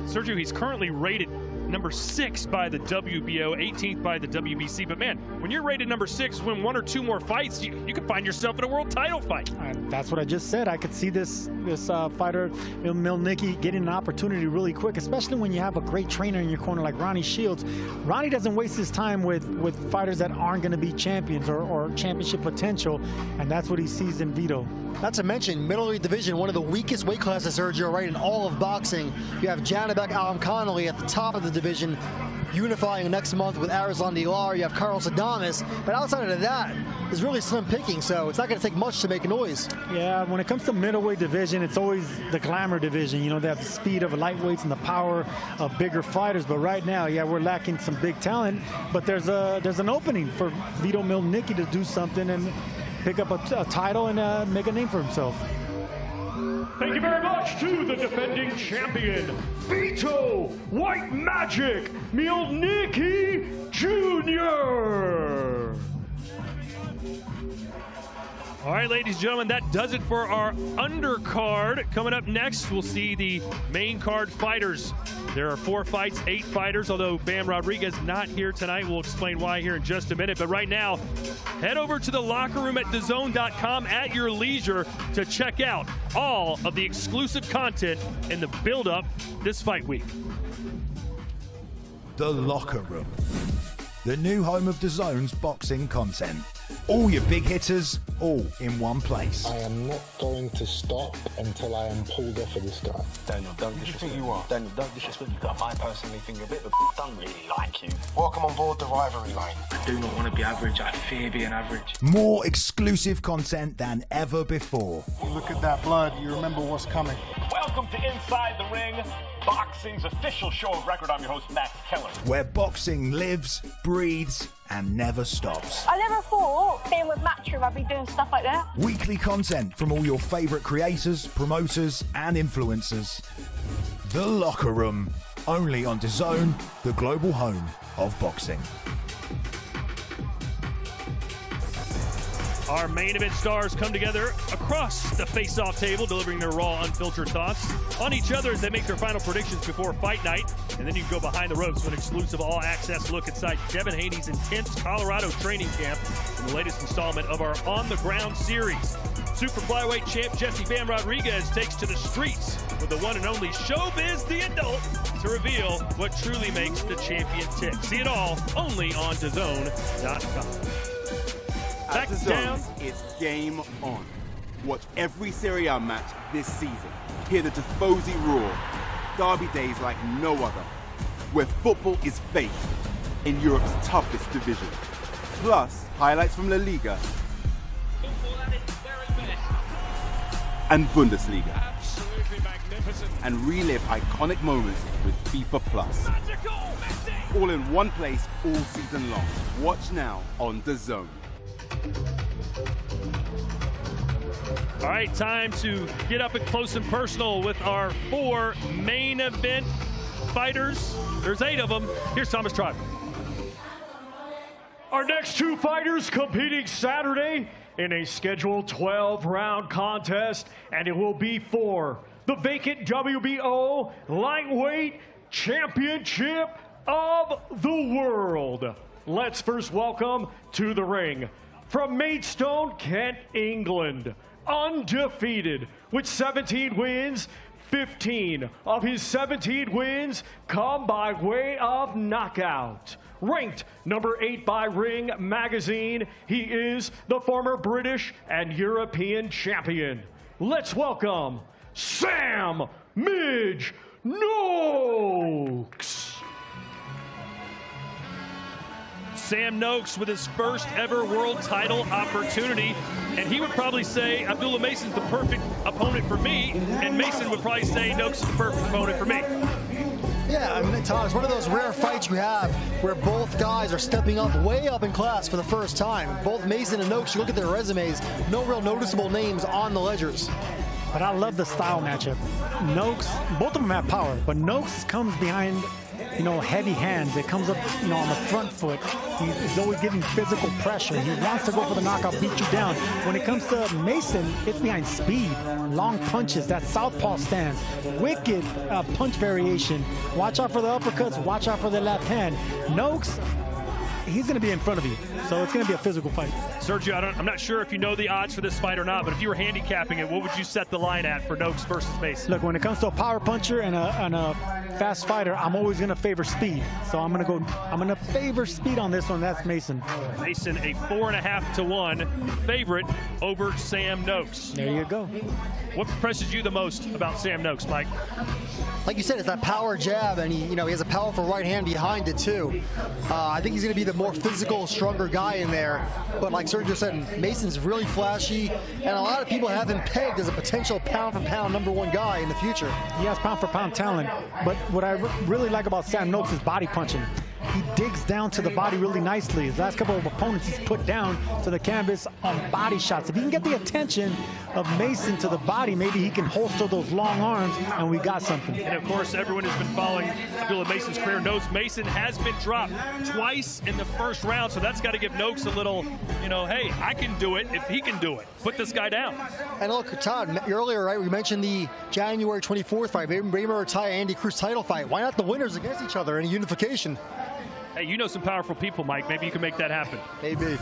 L: Sergio, he's currently rated number 6 by the WBO, 18th by the WBC. But man, when you're rated number 6, win 1 or 2 more fights, you could find yourself in a world title fight.
N: That's what I just said. I could see this fighter, Milnicki, getting an opportunity really quick, especially when you have a great trainer in your corner like Ronnie Shields. Ronnie doesn't waste his time with fighters that aren't going to be champions or championship potential, and that's what he sees in Vito.
O: Not to mention, middleweight division, one of the weakest weight classes, Sergio, right, in all of boxing. You have Janabek Alam Connolly at the top of the division, unifying next month with Arizlan Dilar. You have Carlos Adames, but outside of that, it's really slim picking, so it's not going to take much to make a noise.
N: Yeah, when it comes to middleweight division, it's always the glamour division. You know, they have the speed of lightweights and the power of bigger fighters, but right now, yeah, we're lacking some big talent, but there's an opening for Vito Milnicki to do something and pick up a title and make a name for himself.
P: Thank you very much to the defending champion, Vito White Magic Milnicki Jr.
L: All right, ladies and gentlemen, that does it for our undercard. Coming up next, we'll see the main card fighters. There are 4 fights, 8 fighters, although Bam Rodriguez not here tonight. We'll explain why here in just a minute. But right now, head over to the locker room at DAZN.com at your leisure to check out all of the exclusive content in the build-up this fight week.
K: The Locker Room, the new home of DAZN's boxing content. All your big hitters, all in one place.
T: I am not going to stop until I am pulled off of this guy.
H: Daniel, don't disrespect you are. Daniel, don't disrespect you. I personally think you're a bit of a don't really like you.
T: Welcome on board the rivalry line.
H: I do not want to be average. I fear being average.
K: More exclusive content than ever before.
T: You look at that blood, you remember what's coming.
U: Welcome to Inside the Ring, boxing's official show of record. I'm your host, Max Keller.
K: Where boxing lives, breathes, and never stops.
V: I never thought being with Matchroom I'd be doing stuff like that.
K: Weekly content from all your favourite creators, promoters, and influencers. The Locker Room, only on DAZN, the global home of boxing.
L: Our main event stars come together across the face-off table, delivering their raw, unfiltered thoughts on each other as they make their final predictions before fight night. And then you can go behind the ropes for an exclusive all-access look inside Devin Haney's intense Colorado training camp in the latest installment of our On the Ground series. Super flyweight champ Jesse Bam Rodriguez takes to the streets with the one and only Showbiz the Adult to reveal what truly makes the champion tick. See it all only on DAZN.com.
W: Back down. It's game on. Watch every Serie A match this season. Hear the Tifosi roar. Derby days like no other. Where football is faith in Europe's toughest division. Plus, highlights from La Liga and Bundesliga. And relive iconic moments with FIFA Plus. All in one place all season long. Watch now on DAZN.
L: All right, time to get up and close and personal with our 4 main event fighters. There's 8 of them. Here's Thomas Trotter.
P: Our next 2 fighters competing Saturday in a scheduled 12-round contest, and it will be for the vacant WBO Lightweight Championship of the World. Let's first welcome to the ring, from Maidstone, Kent, England, undefeated with 17 wins, 15 of his 17 wins come by way of knockout. Ranked number 8 by Ring Magazine, he is the former British and European champion. Let's welcome Sam Midge Noakes.
L: Sam Noakes with his first ever world title opportunity. And he would probably say Abdullah Mason's the perfect opponent for me, and Mason would probably say Noakes is the perfect opponent for me.
O: Yeah, I mean, Tom, it's one of those rare fights you have where both guys are stepping up, way up in class for the first time. Both Mason and Noakes, you look at their resumes, no real noticeable names on the ledgers.
N: But I love the style matchup. Noakes, both of them have power, but Noakes comes behind heavy hands. It comes up, on the front foot. He's always giving physical pressure. He wants to go for the knockout, beat you down. When it comes to Mason, it's behind speed, long punches, that southpaw stance, wicked punch variation. Watch out for the uppercuts. Watch out for the left hand. Noakes, he's going to be in front of you, so it's going to be a physical fight.
L: Sergio, I'm not sure if you know the odds for this fight or not, but if you were handicapping it, what would you set the line at for Noakes versus Mason?
N: Look, when it comes to a power puncher and a fast fighter, I'm always going to favor speed. So I'm going to favor speed on this one. That's Mason.
L: Mason, a 4.5-to-1 favorite over Sam Noakes.
N: There you go.
L: What impresses you the most about Sam Noakes, Mike?
O: Like you said, it's that power jab, and he has a powerful right hand behind it too. I think he's going to be the more physical, stronger guy in there. But like Sergio said, Mason's really flashy, and a lot of people have him pegged as a potential pound-for-pound #1 guy in the future.
N: He has pound-for-pound talent, but what I really like about Sam Noakes is body punching. He digs down to the body really nicely. His last couple of opponents he's put down to the canvas on body shots. If he can get the attention of Mason to the body, maybe he can holster those long arms, and we got something.
L: And of course, everyone who's been following Abdullah Mason's career knows Mason has been dropped twice in the first round, so that's got to give Noakes a little, hey, I can do it if he can do it. Put this guy down.
O: And look, Todd, earlier, right, we mentioned the January 24th fight, Raymond Artaya, Andy Cruz title fight. Why not the winners against each other in a unification?
L: Hey, you know some powerful people, Mike. Maybe you can make that happen.
O: Maybe.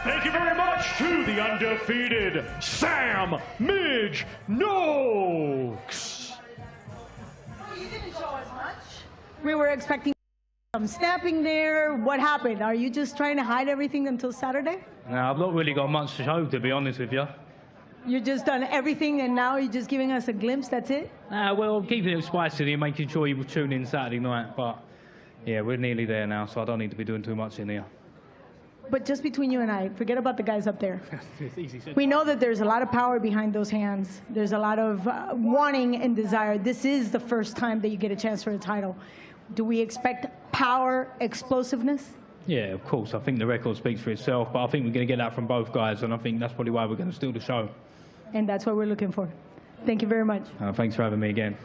P: Thank you very much to the undefeated Sam Midge Noakes.
Q: You didn't show us much. We were expecting some snapping there. What happened? Are you just trying to hide everything until Saturday?
A: No, I've not really got much to show, to be honest with you.
Q: You just done everything and now you're just giving us a glimpse, that's it?
A: Well, keeping it spicy and making sure you tune in Saturday night, but yeah, we're nearly there now, so I don't need to be doing too much in here.
Q: But just between you and I, forget about the guys up there.
A: It's easy said.
Q: We know that there's a lot of power behind those hands. There's a lot of wanting and desire. This is the first time that you get a chance for a title. Do we expect power, explosiveness?
A: Yeah, of course. I think the record speaks for itself, but I think we're going to get that from both guys, and I think that's probably why we're going to steal the show.
Q: And that's what we're looking for. Thank you very much.
A: Thanks for having me again.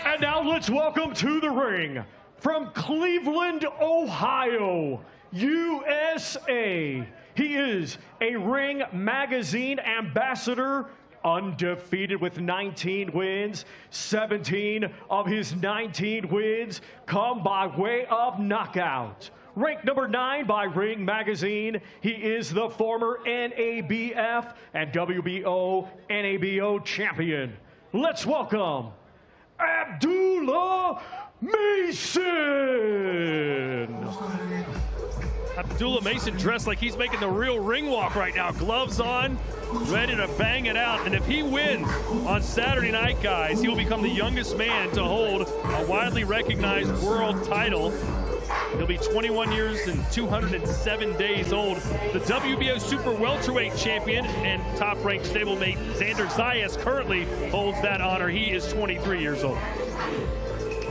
P: And now let's welcome to the ring, from Cleveland, Ohio, USA. He is a Ring Magazine ambassador, undefeated with 19 wins. 17 of his 19 wins come by way of knockout. Ranked number 9 by Ring Magazine, he is the former NABF and WBO NABO champion. Let's welcome Abdullah Mason.
L: Abdullah Mason dressed like he's making the real ring walk right now. Gloves on, ready to bang it out. And if he wins on Saturday night, guys, he will become the youngest man to hold a widely recognized world title. He'll be 21 years and 207 days old. The WBO Super Welterweight champion and top-ranked stablemate Xander Zayas currently holds that honor. He is 23 years old.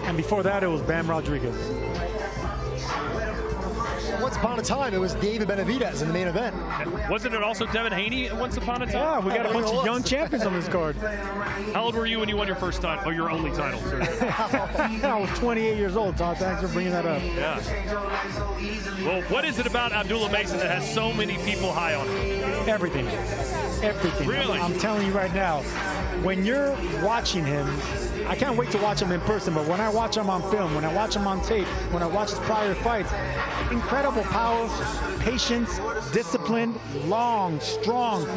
N: And before that, it was Bam Rodriguez.
O: Once upon a time, it was David Benavidez in the main event.
L: Wasn't it also Devin Haney once upon a time?
N: Yeah, we got a bunch of young champions on this card.
L: How old were you when you won your first title, or your only title, sir?
N: I was 28 years old, Todd. Thanks for bringing that up.
L: Yeah. Well, what is it about Abdullah Mason that has so many people high on him?
N: Everything. Everything.
L: Really?
N: I'm telling you right now, when you're watching him, I can't wait to watch him in person, but when I watch him on film, when I watch him on tape, when I watch his prior fights, incredible power, patience, disciplined, long, strong,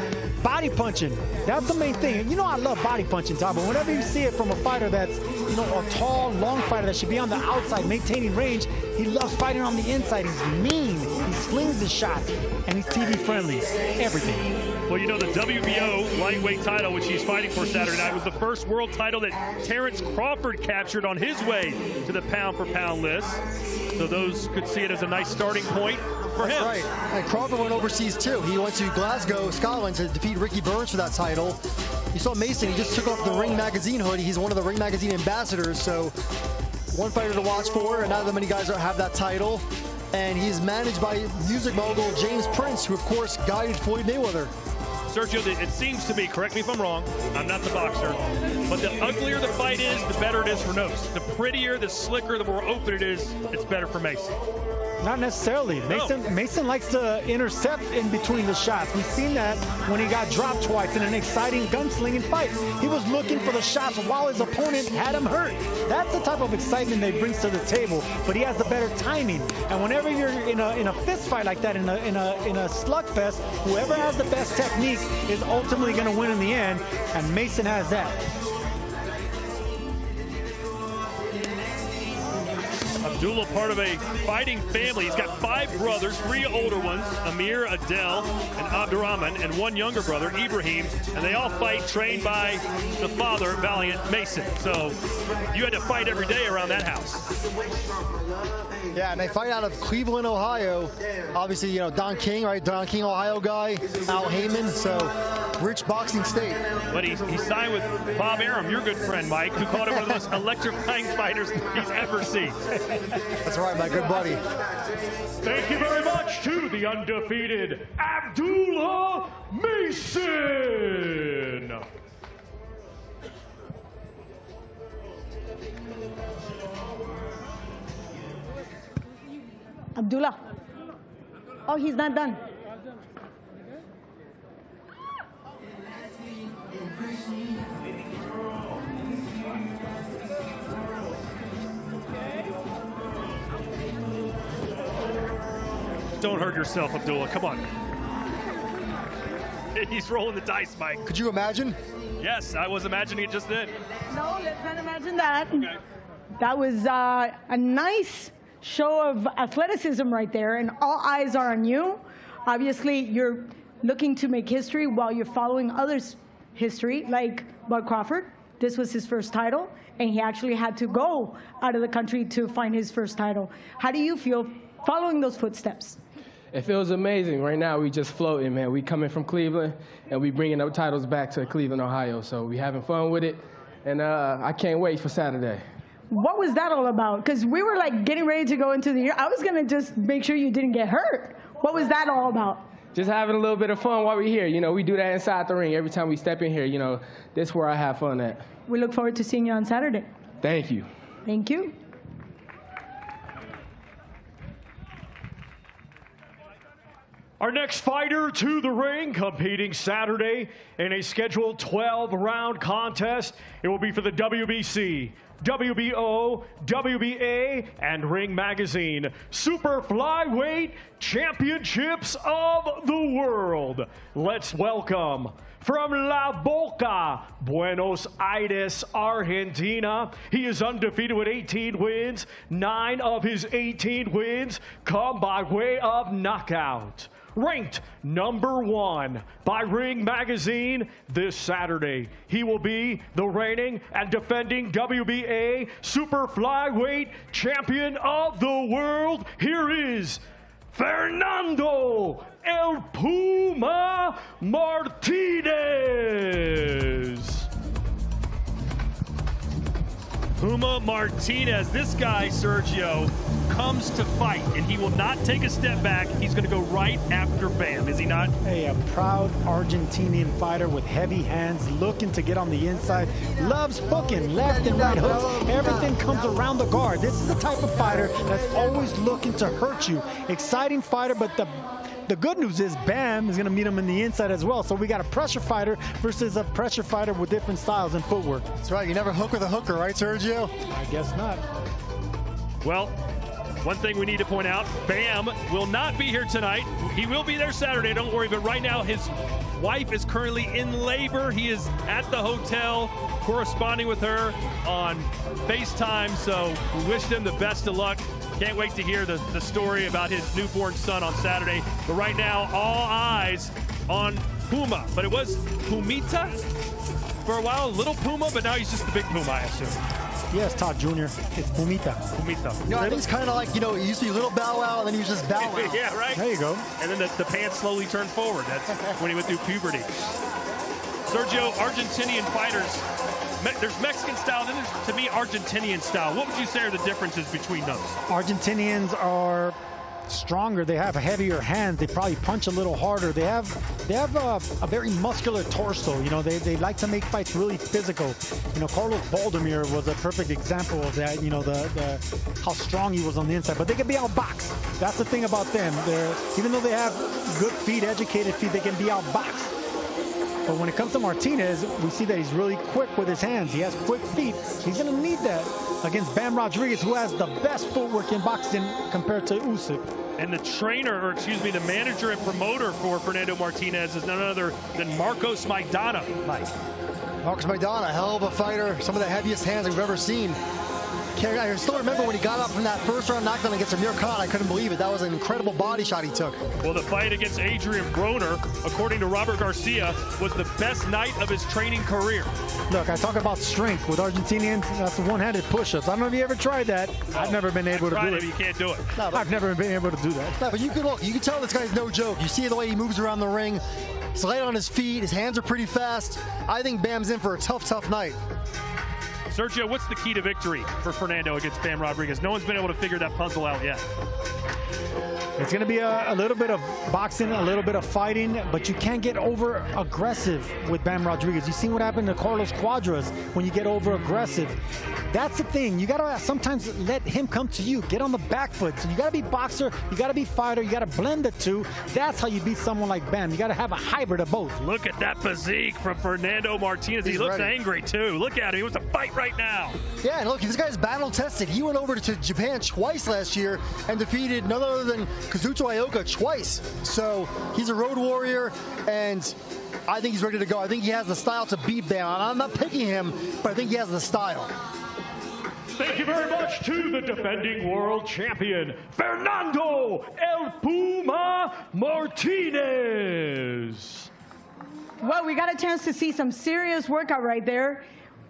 N: body punching. That's the main thing. You know I love body punching, Todd, but whenever you see it from a fighter that's, a tall, long fighter that should be on the outside, maintaining range, he loves fighting on the inside. He's mean. He slings his shots, and he's TV friendly. Everything.
L: Well, the WBO lightweight title, which he's fighting for Saturday night, was the first world title that Terrence Crawford captured on his way to the pound-for-pound list. So those could see it as a nice starting point for him.
O: Right, and Crawford went overseas too. He went to Glasgow, Scotland to defeat Ricky Burns for that title. You saw Mason, he just took off the Ring Magazine hoodie. He's one of the Ring Magazine ambassadors, so one fighter to watch for, and not that many guys have that title. And he's managed by music mogul James Prince, who of course guided Floyd Mayweather.
L: Sergio, it seems to me, correct me if I'm wrong, I'm not the boxer, but the uglier the fight is, the better it is for Nos. The prettier, the slicker, the more open it is, it's better for Mason.
N: Not necessarily. Mason likes to intercept in between the shots. We've seen that when he got dropped twice in an exciting gunslinging fight. He was looking for the shots while his opponent had him hurt. That's the type of excitement that he brings to the table, but he has the better timing. And whenever you're in a fist fight like that, in a slugfest, whoever has the best technique is ultimately going to win in the end, and Mason has that.
L: Abdullah, part of a fighting family. He's got 5 brothers, 3 older ones, Amir, Adel, and Abdurrahman, and 1 younger brother, Ibrahim, and they all fight trained by the father, Valiant Mason. So you had to fight every day around that house.
O: Yeah, and they fight out of Cleveland, Ohio. Obviously, you know, Don King, right? Don King, Ohio guy, Al Heyman, so rich boxing state.
L: But he signed with Bob Arum, your good friend, Mike, who called him one of the most electrifying fighters he's ever seen.
O: That's right, my good buddy.
P: Thank you very much to the undefeated Abdullah Mason.
Q: Abdullah. Oh, he's not done.
L: Don't hurt yourself, Abdullah. Come on. He's rolling the dice, Mike.
O: Could you imagine?
L: Yes, I was imagining it just then.
Q: No, let's not imagine that. Okay. That was a nice show of athleticism right there, and all eyes are on you. Obviously, you're looking to make history while you're following others' history, like Bud Crawford. This was his first title, and he actually had to go out of the country to find his first title. How do you feel following those footsteps?
C: It feels amazing. Right now, we just floating, man. We coming from Cleveland, and we bringing our titles back to Cleveland, Ohio. So we having fun with it, and I can't wait for Saturday.
Q: What was that all about? Because we were like getting ready to go into the year. I was going to just make sure you didn't get hurt. What was that all about?
C: Just having a little bit of fun while we're here. You know, we do that inside the ring every time we step in here. You know, this is where I have fun at.
Q: We look forward to seeing you on Saturday.
C: Thank you.
Q: Thank you.
P: Our next fighter to the ring, competing Saturday in a scheduled 12-round contest. It will be for the WBC, WBO, WBA, and Ring Magazine Super Flyweight Championships of the World. Let's welcome, from La Boca, Buenos Aires, Argentina. He is undefeated with 18 wins. 9 of his 18 wins come by way of knockout. Ranked #1 by Ring Magazine this Saturday, he will be the reigning and defending WBA Super Flyweight Champion of the World. Here is Fernando El Puma Martinez.
L: Puma Martinez, this guy, Sergio, comes to fight, and he will not take a step back. He's going to go right after Bam, is he not?
N: Hey, a proud Argentinian fighter with heavy hands, looking to get on the inside, loves hooking left and right hooks. Everything comes around the guard. This is the type of fighter that's always looking to hurt you. Exciting fighter, but the good news is Bam is going to meet him in the inside as well. So we got a pressure fighter versus a pressure fighter with different styles and footwork.
O: That's right. You never hook with a hooker, right, Sergio?
N: I guess not.
L: Well, one thing we need to point out, Bam will not be here tonight. He will be there Saturday, don't worry. But right now, his wife is currently in labor. He is at the hotel corresponding with her on FaceTime. So we wish him the best of luck. Can't wait to hear the story about his newborn son on Saturday. But right now, all eyes on Puma. But it was Pumita for a while, Little Puma, but now he's just the big Puma, I assume.
N: Yes, Todd Jr. It's Pumita.
L: Pumita.
O: You know, I think it's kind of like, you know, it used to be Little Bow Wow, and then he was just Bow Wow.
L: Yeah, right?
N: There you go.
L: And then the pants slowly turned forward. That's when he went through puberty. Sergio, Argentinian fighters, there's Mexican style, then there's, to me, Argentinian style. What would you say are the differences between those?
N: Argentinians are stronger. They have heavier hands. They probably punch a little harder. They have a very muscular torso. You know, they like to make fights really physical. You know, Carlos Baldomir was a perfect example of that. You know, how strong he was on the inside. But they can be outboxed. That's the thing about them. Even though they have good feet, educated feet, they can be outboxed. But when it comes to Martinez, we see that he's really quick with his hands. He has quick feet. He's going to need that against Bam Rodriguez, who has the best footwork in boxing compared to Usyk.
L: And the trainer, or excuse me, the manager and promoter for Fernando Martinez is none other than Marcos Maidana.
O: Marcos Maidana, hell of a fighter. Some of the heaviest hands we've ever seen. I still remember when he got up from that first round knockdown against Amir Khan. I couldn't believe it. That was an incredible body shot he took.
L: Well, the fight against Adrian Broner, according to Robert Garcia, was the best night of his training career.
N: Look, I talk about strength with Argentinians. That's the one-handed push-ups. I don't know if you ever tried that. I've never been able to do it.
L: You can't do it.
O: No,
N: I've never been able to do that.
O: No, but you can tell this guy's no joke. You see the way he moves around the ring. He's light on his feet. His hands are pretty fast. I think Bam's in for a tough night.
L: Sergio, what's the key to victory for Fernando against Bam Rodriguez? No one's been able to figure that puzzle out yet.
N: It's going to be a little bit of boxing, a little bit of fighting, but you can't get over aggressive with Bam Rodriguez. You see what happened to Carlos Cuadras when you get over aggressive. That's the thing. You got to sometimes let him come to you. Get on the back foot. So you got to be boxer, you got to be fighter, you got to blend the two. That's how you beat someone like Bam. You got to have a hybrid of both.
L: Look at that physique from Fernando Martinez. He looks angry too. Look at him. He wants to fight right now.
O: Yeah, and look, this guy's battle tested. He went over to Japan twice last year and defeated none other than Kazuto Ioka twice. So he's a road warrior, and I think he's ready to go. I think he has the style to beat Bam. I'm not picking him, but I think he has the style.
P: Thank you very much to the defending world champion, Fernando El Puma Martinez.
Q: Well, we got a chance to see some serious workout right there.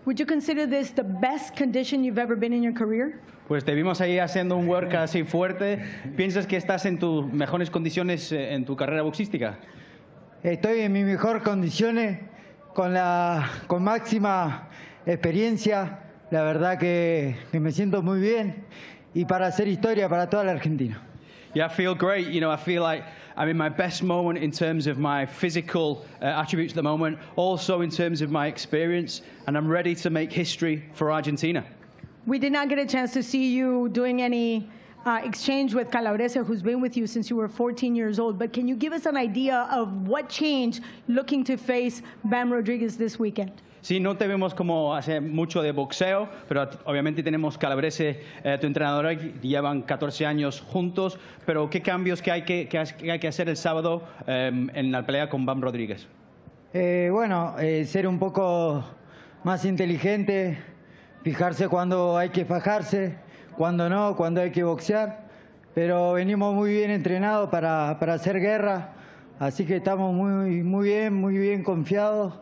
Q: Would you consider this the best condition you've ever been in your career?
D: Pues te vimos ahí haciendo un workout así fuerte. ¿Piensas que estás en tus mejores condiciones en tu carrera boxística?
F: Estoy en mis mejores condiciones, con máxima experiencia. La verdad que me siento muy bien y para hacer historia para toda la Argentina.
D: Yeah, I feel great. You know, I feel like I'm in my best moment in terms of my physical attributes at the moment, also in terms of my experience, and I'm ready to make history for Argentina.
Q: We did not get a chance to see you doing any exchange with Calabrese, who's been with you since you were 14 years old, but can you give us an idea of what changed looking to face Bam Rodriguez this weekend?
D: Sí, no te vemos como hace mucho de boxeo, pero obviamente tenemos Calabrese, tu entrenadora, llevan 14 años juntos, pero ¿qué cambios que hay que hacer el sábado en la pelea con Bam Rodríguez?
F: Ser un poco más inteligente, fijarse cuando hay que fajarse, cuando no, cuando hay que boxear, pero venimos muy bien entrenados para hacer guerra, así que estamos muy bien confiados.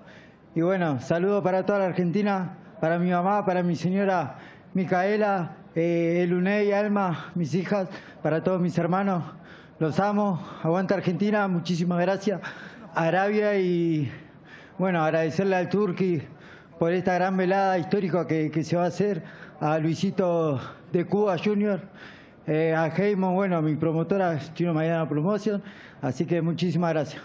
F: Y bueno, saludo para toda la Argentina, para mi mamá, para mi señora Micaela, Elunei, Alma, mis hijas, para todos mis hermanos. Los amo. Aguanta Argentina. Muchísimas gracias. Arabia y bueno, agradecerle al Turqui por esta gran velada histórica que se va a hacer. A Luisito de Cuba Junior, a Heymon, bueno, mi promotora Chino Maidana Promotion. Así que muchísimas gracias.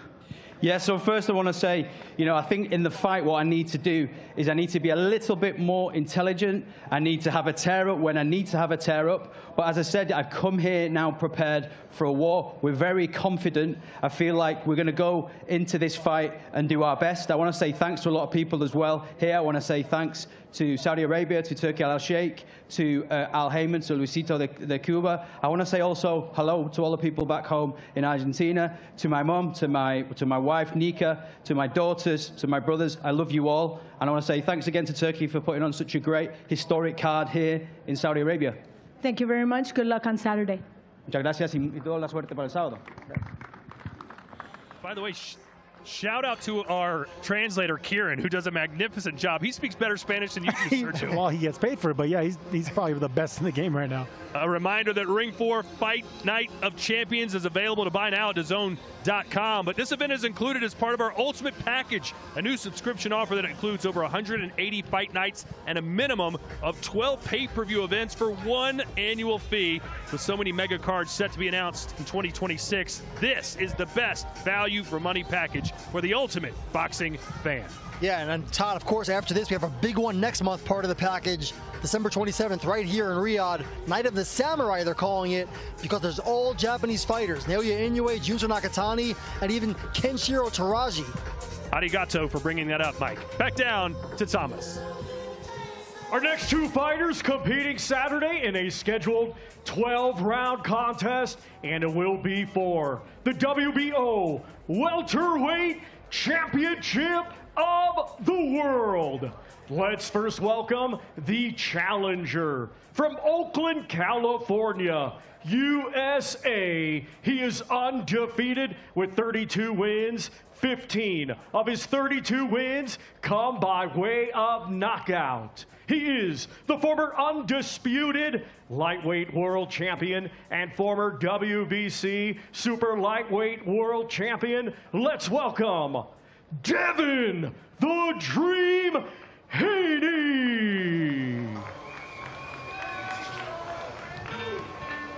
D: Yeah, so first I want to say, you know, I think in the fight what I need to do is I need to be a little bit more intelligent. I need to have a tear-up when I need to have a tear-up. But as I said, I've come here now prepared for a war. We're very confident. I feel like we're going to go into this fight and do our best. I want to say thanks to a lot of people as well here. I want to say thanks to Saudi Arabia, to Turkey Al-Sheikh, to Al Heyman, to Luisito de Cuba. I want to say also hello to all the people back home in Argentina, to my mom, to my wife Nika, to my daughters, to my brothers. I love you all. And I want to say thanks again to Turkey for putting on such a great historic card here in Saudi Arabia.
Q: Thank you very much. Good luck on Saturday.
D: Muchas gracias y toda la suerte para el sábado.
L: By the way, Shout out to our translator, Kieran, who does a magnificent job. He speaks better Spanish than you do, Sergio.
N: Well, he gets paid for it, but yeah, he's probably the best in the game right now.
L: A reminder that Ring 4 Fight Night of Champions is available to buy now at DAZN.com. But this event is included as part of our Ultimate Package, a new subscription offer that includes over 180 fight nights and a minimum of 12 pay-per-view events for one annual fee. With so many mega cards set to be announced in 2026, this is the best value for money package for the ultimate boxing fan.
O: Yeah, and Todd, of course, after this, we have a big one next month, part of the package, December 27th, right here in Riyadh. Night of the Samurai, they're calling it, because there's all Japanese fighters. Naoya Inoue, Junso Nakatani, and even Kenshiro Taraji.
L: Arigato for bringing that up, Mike. Back down to Thomas.
P: Our next two fighters competing Saturday in a scheduled 12-round contest, and it will be for the WBO Welterweight Championship of the World. Let's first welcome the challenger from Oakland, California, USA. He is undefeated with 32 wins. 15 of his 32 wins come by way of knockout. He is the former undisputed lightweight world champion and former WBC super lightweight world champion. Let's welcome Devin the Dream Haney.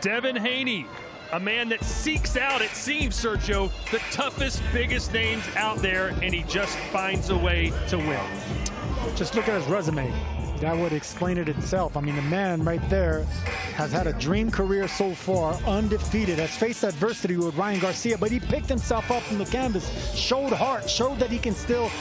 L: Devin Haney, a man that seeks out, it seems, Sergio, the toughest, biggest names out there, and he just finds a way to win.
N: Just look at his resume. That would explain it itself. I mean, the man right there has had a dream career so far, undefeated, has faced adversity with Ryan Garcia, but he picked himself up from the canvas, showed heart, showed that he can still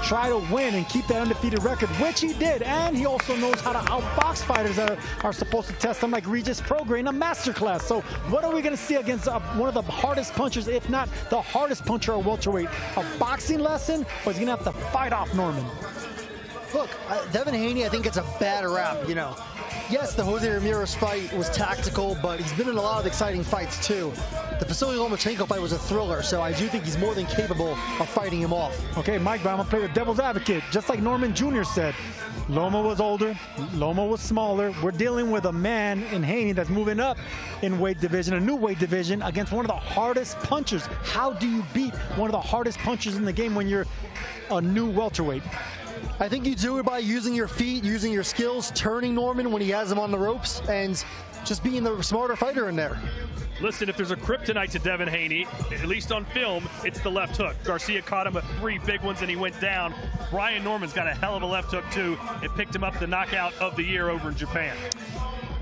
N: try to win and keep that undefeated record, which he did. And he also knows how to outbox fighters that are supposed to test him, like Regis Prograis in a masterclass. So what are we going to see against one of the hardest punchers, if not the hardest puncher at welterweight? A boxing lesson, or is he going to have to fight off Norman?
O: Look, Devin Haney, I think it's a bad rap, you know. Yes, the Jose Ramirez fight was tactical, but he's been in a lot of exciting fights, too. The Vasily Lomachenko fight was a thriller, so I do think he's more than capable of fighting him off.
N: Okay, Mike, but I'm going to play the devil's advocate. Just like Norman Jr. said, Loma was older, Loma was smaller. We're dealing with a man in Haney that's moving up in weight division, a new weight division, against one of the hardest punchers. How do you beat one of the hardest punchers in the game when you're a new welterweight?
O: I think you do it by using your feet, using your skills, turning Norman when he has him on the ropes, and just being the smarter fighter in there.
L: Listen, if there's a kryptonite to Devin Haney, at least on film, it's the left hook. Garcia caught him with 3 big ones and he went down. Brian Norman's got a hell of a left hook too. It picked him up the knockout of the year over in Japan.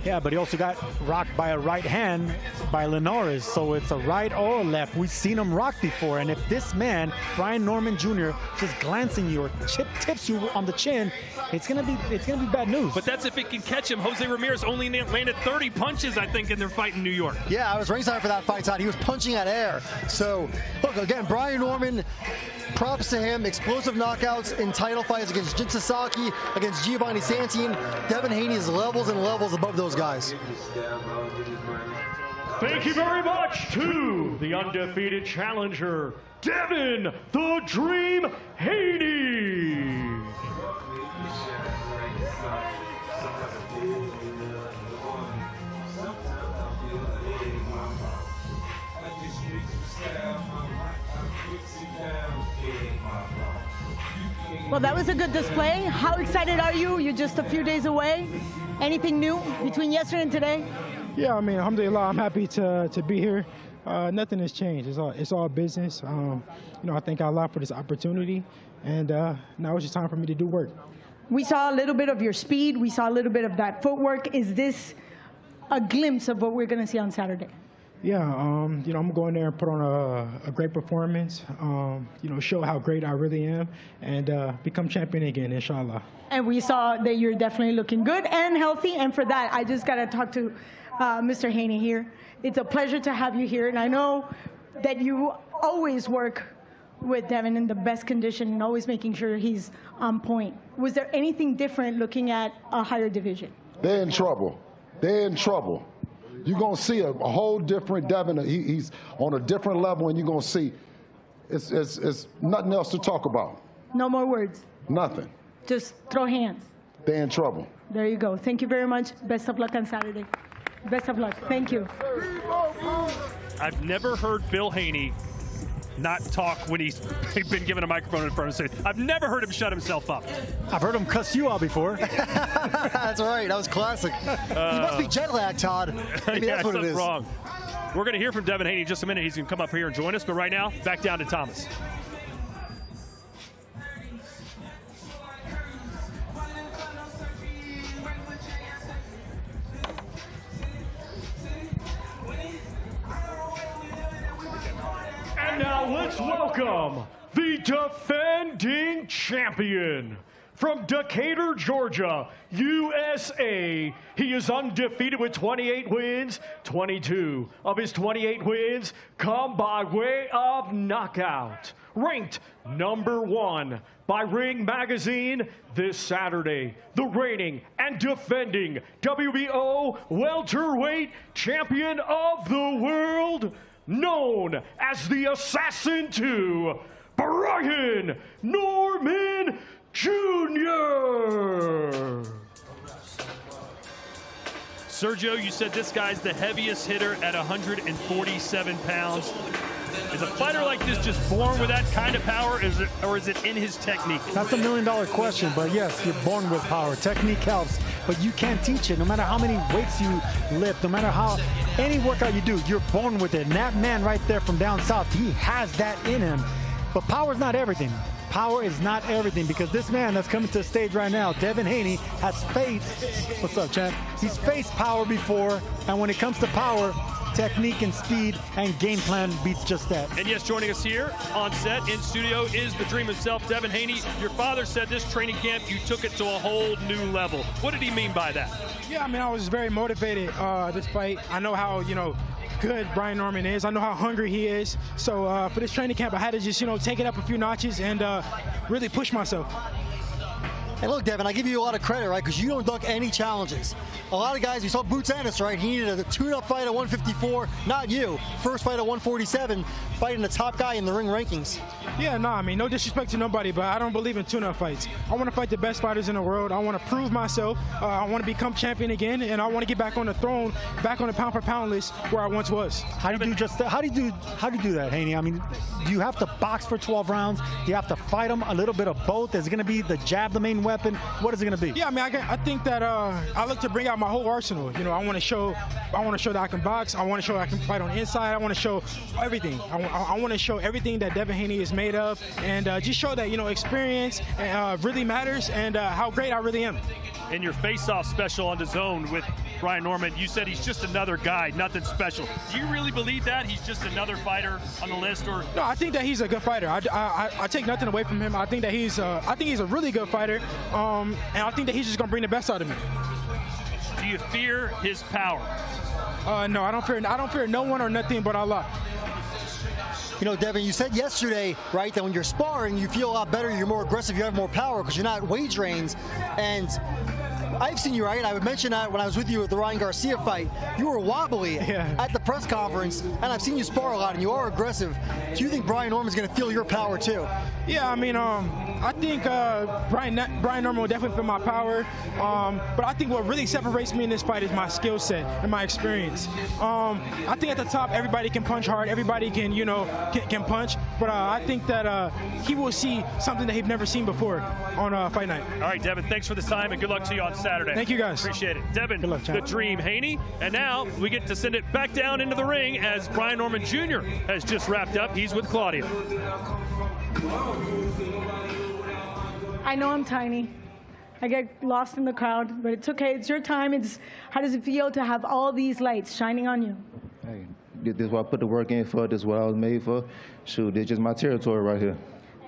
N: Yeah, but he also got rocked by a right hand by Linares, so it's a right or a left. We've seen him rock before, and if this man, Brian Norman Jr., just glancing you or tips you on the chin, it's gonna be bad news.
L: But that's if he can catch him. Jose Ramirez only landed 30 punches, I think, in their fight in New York.
O: Yeah, I was ringside for that fight, Todd. He was punching at air. So, look, again, Brian Norman, props to him. Explosive knockouts in title fights against Jin Sasaki, against Giovanni Santin. Devin Haney is levels and levels above those guys.
P: Thank you very much to the undefeated challenger, Devin the Dream Haney.
Q: Well, that was a good display. How excited are you? You're just a few days away. Anything new between yesterday and today?
G: Yeah, I mean, alhamdulillah, I'm happy to be here. Nothing has changed. It's all business. You know, I thank Allah for this opportunity, and now it's just time for me to do work.
Q: We saw a little bit of your speed. We saw a little bit of that footwork. Is this a glimpse of what we're going to see on Saturday?
G: Yeah, you know, I'm going there and put on a great performance, you know, show how great I really am, and become champion again, inshallah.
Q: And we saw that you're definitely looking good and healthy, and for that, I just got to talk to Mr. Haney here. It's a pleasure to have you here, and I know that you always work with Devin in the best condition and always making sure he's on point. Was there anything different looking at a higher division?
I: They're in trouble. They're in trouble. You're going to see a whole different Devin. He's on a different level, and you're going to see It's nothing else to talk about.
Q: No more words.
I: Nothing.
Q: Just throw hands.
I: They're in trouble.
Q: There you go. Thank you very much. Best of luck on Saturday. Best of luck. Thank you.
L: I've never heard Bill Haney not talk when he's been given a microphone in front of him. I've never heard him shut himself up.
N: I've heard him cuss you out before.
O: That's right. That was classic. You must be jet lagged, Todd. Maybe
L: yeah,
O: that's what it is.
L: Wrong. We're going to hear from Devin Haney in just a minute. He's going to come up here and join us. But right now, back down to Thomas.
P: And now let's welcome the defending champion from Decatur, Georgia, USA. He is undefeated with 28 wins. 22 of his 28 wins come by way of knockout. Ranked #1 by Ring Magazine this Saturday, the reigning and defending WBO welterweight champion of the world, known as the Assassin 2, Brian Norman Jr.
L: Sergio, you said this guy's the heaviest hitter at 147 pounds. Is a fighter like this just born with that kind of power, or is it in his technique?
N: That's $1 million question, but yes, you're born with power. Technique helps, but you can't teach it. No matter how many weights you lift, no matter how any workout you do, you're born with it. And that man right there from down south, he has that in him. But power is not everything. Power is not everything, because this man that's coming to the stage right now, Devin Haney, has faced, what's up, champ? He's faced power before, and when it comes to power, technique and speed and game plan beats just that.
L: And yes, joining us here on set in studio is the dream himself, Devin Haney. Your father said this training camp, you took it to a whole new level. What did he mean by that?
G: Yeah, I mean, I was very motivated this fight. I know how, good Brian Norman is. I know how hungry he is. So for this training camp, I had to just, take it up a few notches and really push myself.
O: And look, Devin, I give you a lot of credit, right? Because you don't duck any challenges. A lot of guys, we saw Boots Ennis, right? He needed a tune-up fight at 154. Not you. First fight at 147, fighting the top guy in the ring rankings.
G: Yeah, no, I mean, no disrespect to nobody, but I don't believe in tune-up fights. I want to fight the best fighters in the world. I want to prove myself. I want to become champion again, and I want to get back on the throne, back on the pound-for-pound list where I once was.
N: How do you do that, Haney? I mean, do you have to box for 12 rounds? Do you have to fight them? A little bit of both? Is it going to be the jab the main weapon? What is it going to be?
G: Yeah, I mean, I think that I look to bring out my whole arsenal. I want to show that I can box. I want to show that I can fight on the inside. I want to show everything. I want to show everything that Devin Haney is made of, and just show that experience really matters, and how great I really am.
L: In your face-off special on DAZN with Brian Norman, you said he's just another guy, nothing special. Do you really believe that he's just another fighter on the list, or?
G: No, I think that he's a good fighter. I take nothing away from him. I think that he's a really good fighter, and I think that he's just gonna bring the best out of me.
L: Do you fear his power?
G: No, I don't fear no one or nothing but Allah.
O: Devin, you said yesterday, right, that when you're sparring, you feel a lot better, you're more aggressive, you have more power because you're not weight drains. And I've seen you, right? I would mention that when I was with you at the Ryan Garcia fight, you were wobbly at the press conference, and I've seen you spar a lot, and you are aggressive. Do you think Brian Norman's going to feel your power too?
G: Yeah, I mean, I think Brian Norman will definitely feel my power, but I think what really separates me in this fight is my skill set and my experience. I think at the top, everybody can punch hard, everybody can, can punch, but I think that he will see something that he's never seen before on fight night.
L: All right, Devin, thanks for this time, and good luck to you on Saturday.
G: Thank you, guys.
L: Appreciate it. Devin, the Dream Haney, and now we get to send it back down into the ring as Brian Norman Jr. has just wrapped up. He's with Claudia.
Q: I know I'm tiny. I get lost in the crowd, but it's okay. It's your time. How does it feel to have all these lights shining on you?
B: Hey, this is what I put the work in for. This is what I was made for. Shoot, this is just my territory right here.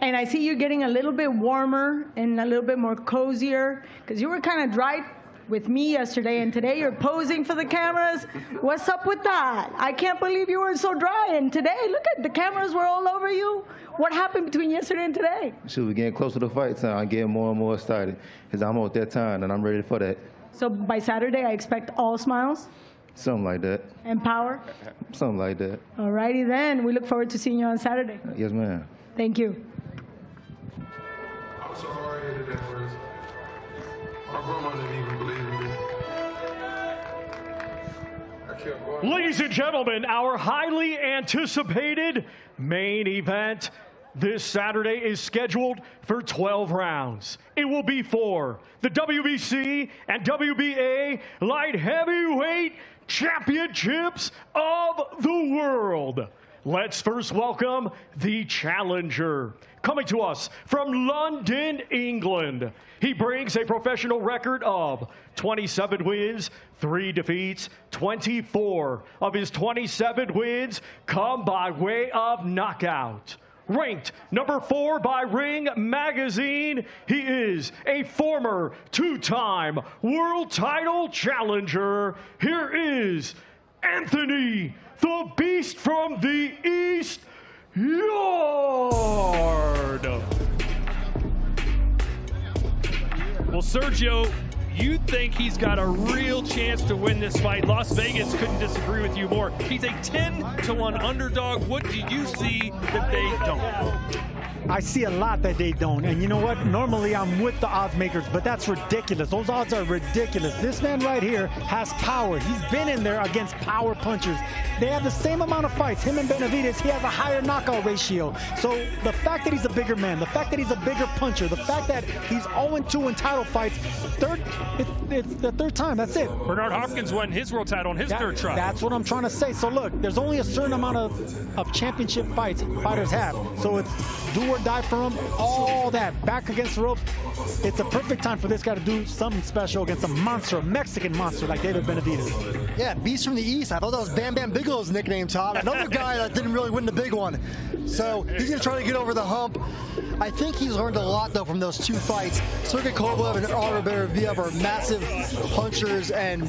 Q: And I see you getting a little bit warmer and a little bit more cozier, because you were kind of dry with me yesterday, and today you're posing for the cameras. What's up with that? I can't believe you were so dry, and today, look at the cameras were all over you. What happened between yesterday and today?
B: Shoot, we're getting closer to fight time. I'm getting more and more excited because I'm at that time, and I'm ready for that.
Q: So by Saturday, I expect all smiles?
B: Something like that.
Q: And power?
B: Something like that.
Q: All righty then. We look forward to seeing you on Saturday.
B: Yes, ma'am.
Q: Thank you.
E: I'm so hard-headed at first. My grandma didn't even believe in me. I kept going.
P: Ladies and gentlemen, our highly anticipated main event this Saturday is scheduled for 12 rounds. It will be for the WBC and WBA Light Heavyweight Championships of the World. Let's first welcome the challenger. Coming to us from London, England, he brings a professional record of 27 wins, 3 defeats. 24 of his 27 wins come by way of knockout. Ranked number 4 by Ring Magazine, he is a former 2-time world title challenger. Here is Anthony, the Beast from the East, Yarde.
L: Well, Sergio, you think he's got a real chance to win this fight. Las Vegas couldn't disagree with you more. He's a 10-1 underdog. What do you see that they don't?
N: I see a lot that they don't. And you know what? Normally I'm with the odds makers, but that's ridiculous. Those odds are ridiculous. This man right here has power. He's been in there against power punchers. They have the same amount of fights. Him and Benavidez, he has a higher knockout ratio. So the fact that he's a bigger man, the fact that he's a bigger puncher, the fact that he's 0-2 in title fights, it's the third time. That's it.
L: Bernard Hopkins won his world title on his third try.
N: That's what I'm trying to say. So look, there's only a certain amount of championship fights fighters have. So it's do or die for him, all that, back against the rope. It's a perfect time for this guy to do something special against a monster, a Mexican monster like David Benavidez.
O: Yeah, Beast from the East. I thought that was Bam Bam Bigelow's nickname, Todd. Another guy that didn't really win the big one. So he's going to try to get over the hump. I think he's learned a lot, though, from those 2 fights. Sergey Kovalev and Artur Beterbiev are massive punchers, and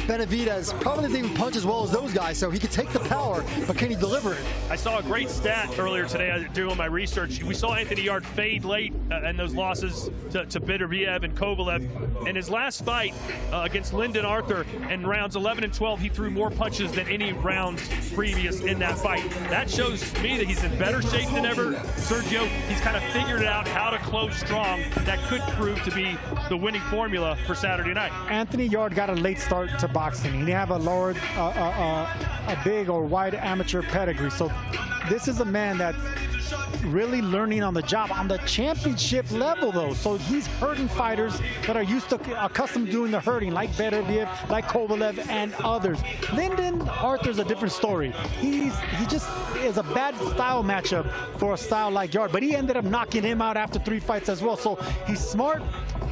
O: Benavidez probably doesn't even punch as well as those guys, so he can take the power, but can he deliver it?
L: I saw a great stat earlier today doing my research. We saw Anthony Yarde fade late in those losses to Beterbiev and Kovalev. In his last fight against Lyndon Arthur in rounds 11 and 12, he threw more punches than any rounds previous in that fight. That shows me that he's in better shape than ever. Sergio, he's kind of figured out how to close strong. That could prove to be the winning formula for Saturday night.
N: Anthony Yarde got a late start to boxing. He didn't have a big or wide amateur pedigree. So this is a man that's really learning on the job on the championship level, though. So he's hurting fighters that are accustomed to doing the hurting, like Beterbiev, like Kovalev, and others. Lyndon Arthur's a different story. He just is a bad style matchup for a style like Yarde, but he ended up knocking him out after 3 fights as well. So he's smart,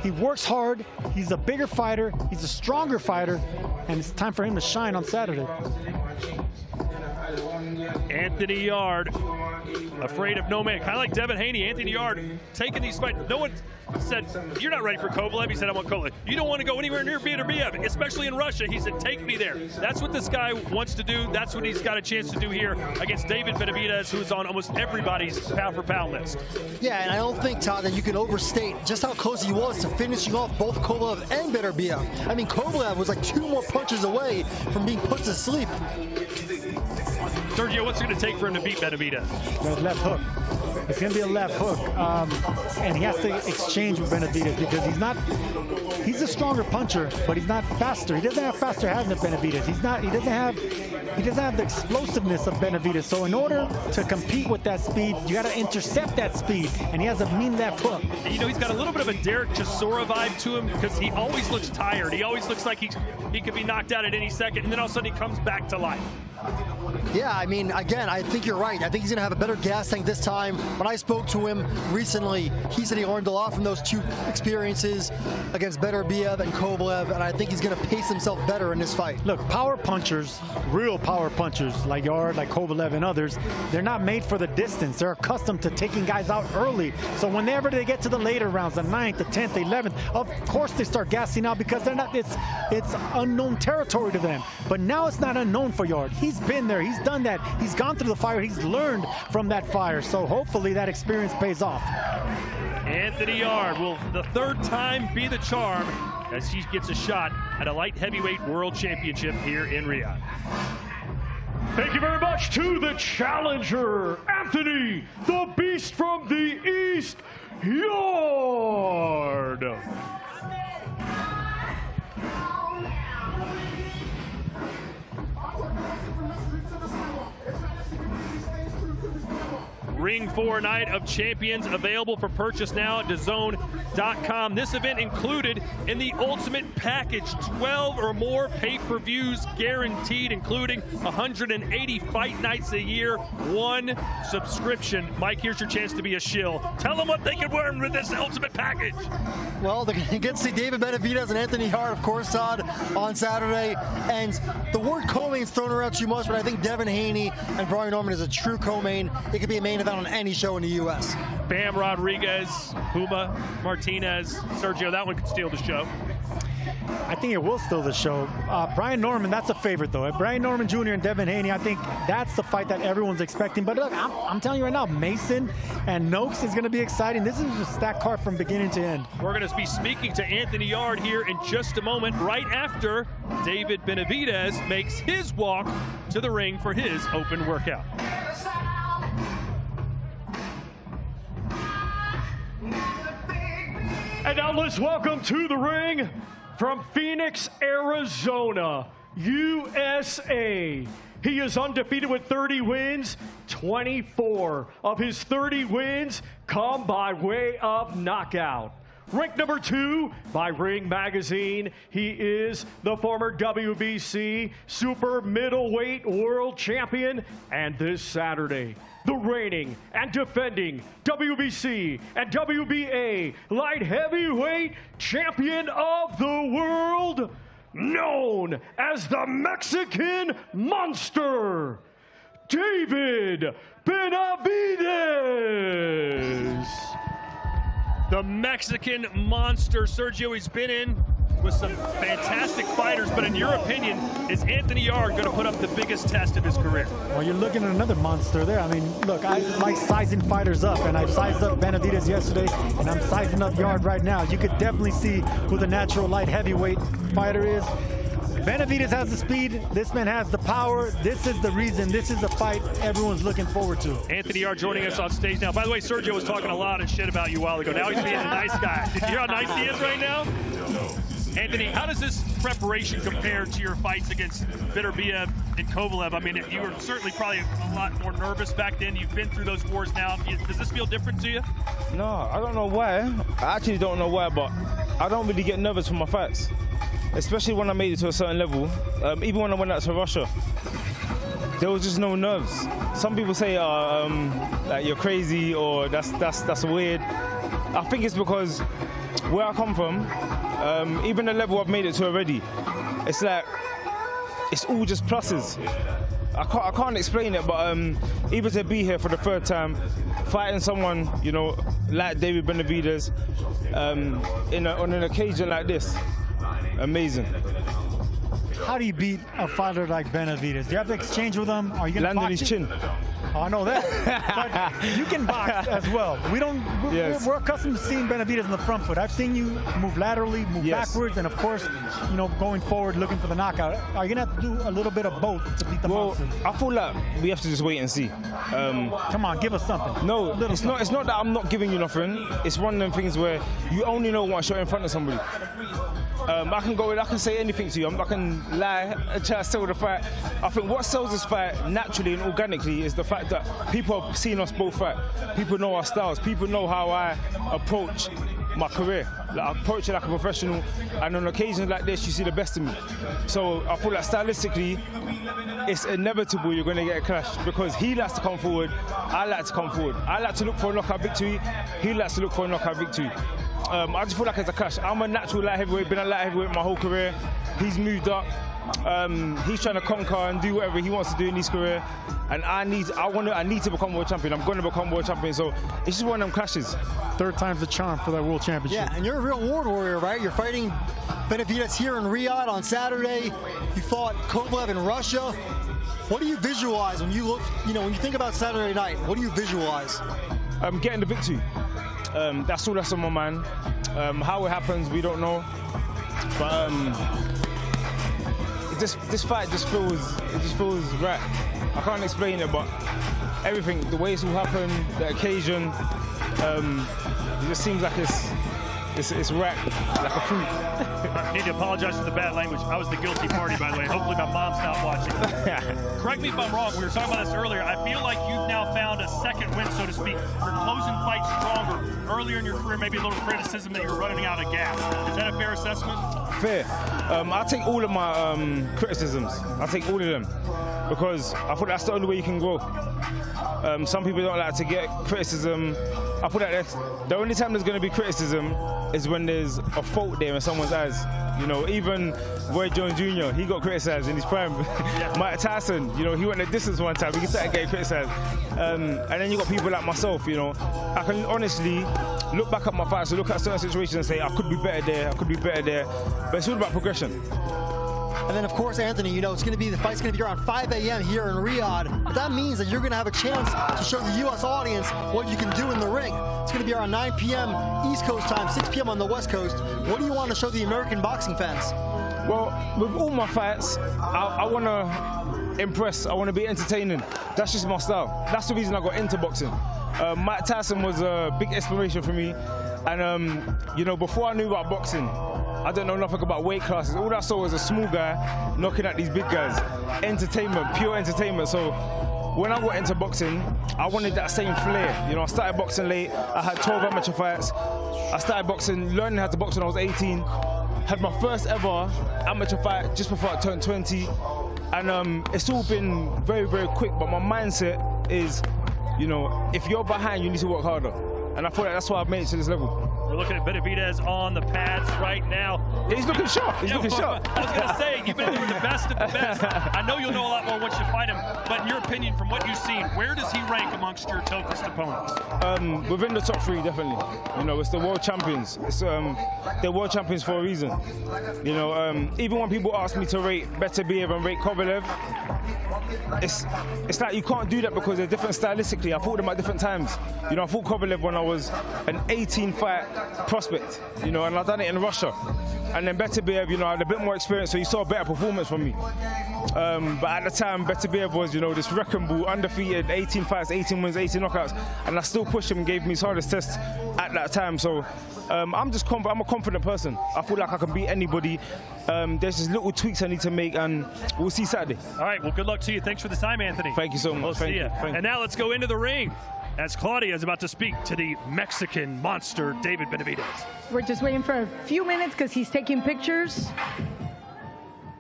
N: he works hard, he's a bigger fighter, he's a stronger fighter, and it's time for him to shine on Saturday.
L: Anthony Yarde, afraid of no man. Kind of like Devin Haney, Anthony Yarde taking these fights. No one said, you're not ready for Kovalev. He said, I want Kovalev. You don't want to go anywhere near Beterbiev, especially in Russia. He said, take me there. That's what this guy wants to do. That's what he's got a chance to do here against David Benavidez, who is on almost everybody's pound-for-pound list.
O: Yeah, and I don't think, Todd, that you can overstate just how close he was to finishing off both Kovalev and Beterbiev. I mean, Kovalev was like 2 more punches away from being put to sleep.
L: Sergio, what's it going to take for him to beat Benavidez?
N: That left hook. It's going to be a left hook. And he has to exchange with Benavidez because he's a stronger puncher, but he's not faster. He doesn't have faster hands than Benavidez. He doesn't have the explosiveness of Benavidez. So in order to compete with that speed, you got to intercept that speed. And he has a mean left hook.
L: And, you know, he's got a little bit of a Derek Chisora vibe to him because he always looks tired. He always looks like he could be knocked out at any second, and then all of a sudden he comes back to life.
O: Yeah, I mean, again, I think you're right. I think he's going to have a better gas tank this time. When I spoke to him recently, he said he learned a lot from those 2 experiences against Beterbiev and Kovalev, and I think he's going to pace himself better in this fight.
N: Look, power punchers, real power punchers like Yarde, like Kovalev and others, they're not made for the distance. They're accustomed to taking guys out early. So whenever they get to the later rounds, the 9th, the 10th, the 11th, of course they start gassing out because they're not. It's unknown territory to them. But now it's not unknown for Yarde. He's been there. He's done that. He's gone through the fire. He's learned from that fire. So hopefully that experience pays off.
L: Anthony Yarde will the 3rd time be the charm as he gets a shot at a light heavyweight world championship here in Riyadh.
P: Thank you very much to the challenger, Anthony, the Beast from the East, Yarde.
L: Ring 4 Night of Champions available for purchase now at DAZN.com. This event included in the ultimate package, 12 or more pay-per-views guaranteed, including 180 fight nights a year, 1 subscription. Mike, here's your chance to be a shill. Tell them what they can win with this ultimate package.
O: Well, they get to see David Benavidez and Anthony Yarde, of course, Todd, on Saturday. And the word co-main is thrown around too much, but I think Devin Haney and Brian Norman is a true co-main. It could be a main event on any show in the U.S.
L: Bam Rodriguez, Puma, Martinez, Sergio, that one could steal the show.
N: I think it will steal the show. Brian Norman, that's a favorite, though. Brian Norman Jr. and Devin Haney, I think that's the fight that everyone's expecting. But look, I'm telling you right now, Mason and Noakes is going to be exciting. This is a stacked card from beginning to end.
L: We're going to be speaking to Anthony Yarde here in just a moment, right after David Benavidez makes his walk to the ring for his open workout.
P: And now let's welcome to the ring from Phoenix, Arizona, USA. He is undefeated with 30 wins. 24 of his 30 wins come by way of knockout. Ranked number 2 by Ring Magazine, he is the former WBC Super Middleweight World Champion, and this Saturday, the reigning and defending WBC and WBA Light Heavyweight Champion of the World, known as the Mexican Monster, David Benavidez.
L: The Mexican Monster, Sergio, he's been in with some fantastic fighters, but in your opinion, is Anthony Yarde going to put up the biggest test of his career?
N: Well, you're looking at another monster there. I mean, look, I like sizing fighters up, and I've sized up Benavidez yesterday, and I'm sizing up Yarde right now. You could definitely see who the natural light heavyweight fighter is. Benavidez has the speed. This man has the power. This is the reason. This is the fight everyone's looking forward to.
L: Anthony Yarde joining us on stage now. By the way, Sergio was talking a lot of shit about you a while ago. Now he's being a nice guy. Did you hear how nice he is right now? Anthony, how does this preparation compare to your fights against Beterbiev and Kovalev? I mean, you were certainly probably a lot more nervous back then. You've been through those wars now. Does this feel different to you?
J: No, I don't know why. I actually don't know why, but I don't really get nervous for my fights, especially when I made it to a certain level. Even when I went out to Russia, there was just no nerves. Some people say, like you're crazy or that's weird. I think it's because where I come from, even the level I've made it to already, it's like, it's all just pluses. I can't explain it, but even to be here for the 3rd time, fighting someone, you know, like David Benavidez, on an occasion like this, amazing.
N: How do you beat a fighter like Benavidez? Do you have to exchange with him? Are you going to
J: land on his chin?
N: Oh, I know that. But you can box as well. We're accustomed to seeing Benavidez in the front foot. I've seen you move laterally, move backwards, and of course, you know, going forward, looking for the knockout. Are you going to have to do a little bit of both to beat the monster?
J: I feel like we have to just wait and see.
N: Come on, give us something.
J: No, it's not that I'm not giving you nothing. It's one of them things where you only know one shot in front of somebody. I can say anything to you. I can lie and try to sell the fight. I think what sells this fight naturally and organically is the fact that people have seen us both fight. People know our styles. People know how I approach my career. Like, I approach it like a professional, and on occasions like this, you see the best of me. So I feel like stylistically, it's inevitable you're going to get a clash because he likes to come forward, I like to come forward. I like to look for a knockout victory, he likes to look for a knockout victory. I just feel like it's a clash. I'm a natural light heavyweight, been a light heavyweight my whole career. He's moved up. He's trying to conquer and do whatever he wants to do in his career, and I need to become world champion. I'm going to become world champion, so it's just one of them clashes.
N: 3rd time's the charm for that world championship.
O: Yeah, and you're a real war warrior, right? You're fighting Benavidez here in Riyadh on Saturday. You fought Kovalev in Russia. What do you visualize when you look, when you think about Saturday night? What do you visualize?
J: Getting the victory. That's all that's on my mind. How it happens, we don't know. But this fight just feels right. I can't explain it, but everything, the way it's all happened, the occasion, it just seems like it's right, like a fruit.
L: I need to apologize for the bad language. I was the guilty party, by the way. Hopefully my mom's not watching. Correct me if I'm wrong. We were talking about this earlier. I feel like you've now found a second win, so to speak. You're closing fights stronger. Earlier in your career, maybe a little criticism that you're running out of gas. Is that a fair assessment?
J: Fair. I take all of my criticisms. I take all of them because I thought that's the only way you can grow. Some people don't like to get criticism. I put that the only time there's going to be criticism is when there's a fault there in someone's eyes. You know, even Roy Jones Jr., he got criticized in his prime. Mike Tyson, you know, he went the distance one time. He started getting criticized. And then you got people like myself, you know. I can honestly look back at my fights, look at certain situations and say, I could be better there, I could be better there. But it's all about progression.
O: And then, of course, Anthony, you know, the fight's going to be around 5 a.m. here in Riyadh. But that means that you're going to have a chance to show the U.S. audience what you can do in the ring. It's going to be around 9 p.m. East Coast time, 6 p.m. on the West Coast. What do you want to show the American boxing fans?
J: Well, with all my fights, I want to impress. I want to be entertaining. That's just my style. That's the reason I got into boxing. Mike Tyson was a big inspiration for me. And, you know, before I knew about boxing, I didn't know nothing about weight classes. All I saw was a small guy knocking at these big guys. Entertainment, pure entertainment. So when I got into boxing, I wanted that same flair. You know, I started boxing late. I had 12 amateur fights. I started boxing, learning how to box when I was 18. Had my first ever amateur fight just before I turned 20. And it's all been very, very quick. But my mindset is, you know, if you're behind, you need to work harder. And I feel like that's why I've made it to this level.
L: We're looking at Benavidez on the pads right now.
J: He's looking sharp. He's looking sharp.
L: I was going to say, you've been doing the best of the best. I know you'll know a lot more once you fight him, but in your opinion, from what you've seen, where does he rank amongst your toughest opponents?
J: Within the top 3, definitely. You know, it's the world champions. It's they're world champions for a reason. You know, even when people ask me to rate Benavidez and rate Kovalev, it's like you can't do that because they're different stylistically. I fought them at different times. You know, I fought Kovalev when I was an 18-fight prospect, you know, and I've done it in Russia. And then Benavidez, you know, I had a bit more experience, so you saw a better performance from me. But at the time, Benavidez was, you know, this wrecking ball, undefeated, 18 fights, 18 wins, 18 knockouts, and I still pushed him and gave me his hardest test at that time. So I'm a confident person. I feel like I can beat anybody. There's just little tweaks I need to make, and we'll see Saturday.
L: All right, well, good luck to you. Thanks for the time, Anthony.
J: Thank you so much.
L: We'll see you. And now let's go into the ring, as Claudia is about to speak to the Mexican monster, David Benavidez.
Q: We're just waiting for a few minutes because he's taking pictures.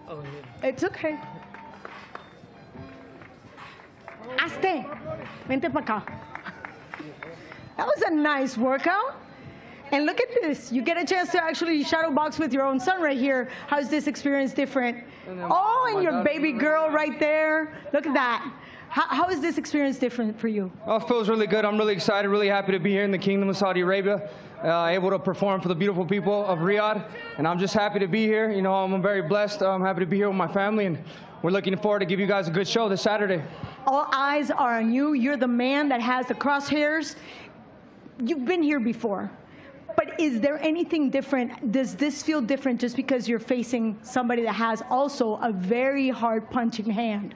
Q: Oh, yeah. It's okay. Hazte. Vente pa acá. That was a nice workout. And look at this. You get a chance to actually shadow box with your own son right here. How's this experience different? Oh, and your baby girl right there. Look at that. How is this experience different for you?
M: Oh, it feels really good. I'm really excited, really happy to be here in the Kingdom of Saudi Arabia, able to perform for the beautiful people of Riyadh. And I'm just happy to be here. You know, I'm very blessed. I'm happy to be here with my family, and we're looking forward to give you guys a good show this Saturday.
Q: All eyes are on you. You're the man that has the crosshairs. You've been here before. But is there anything different? Does this feel different just because you're facing somebody that has also a very hard punching hand?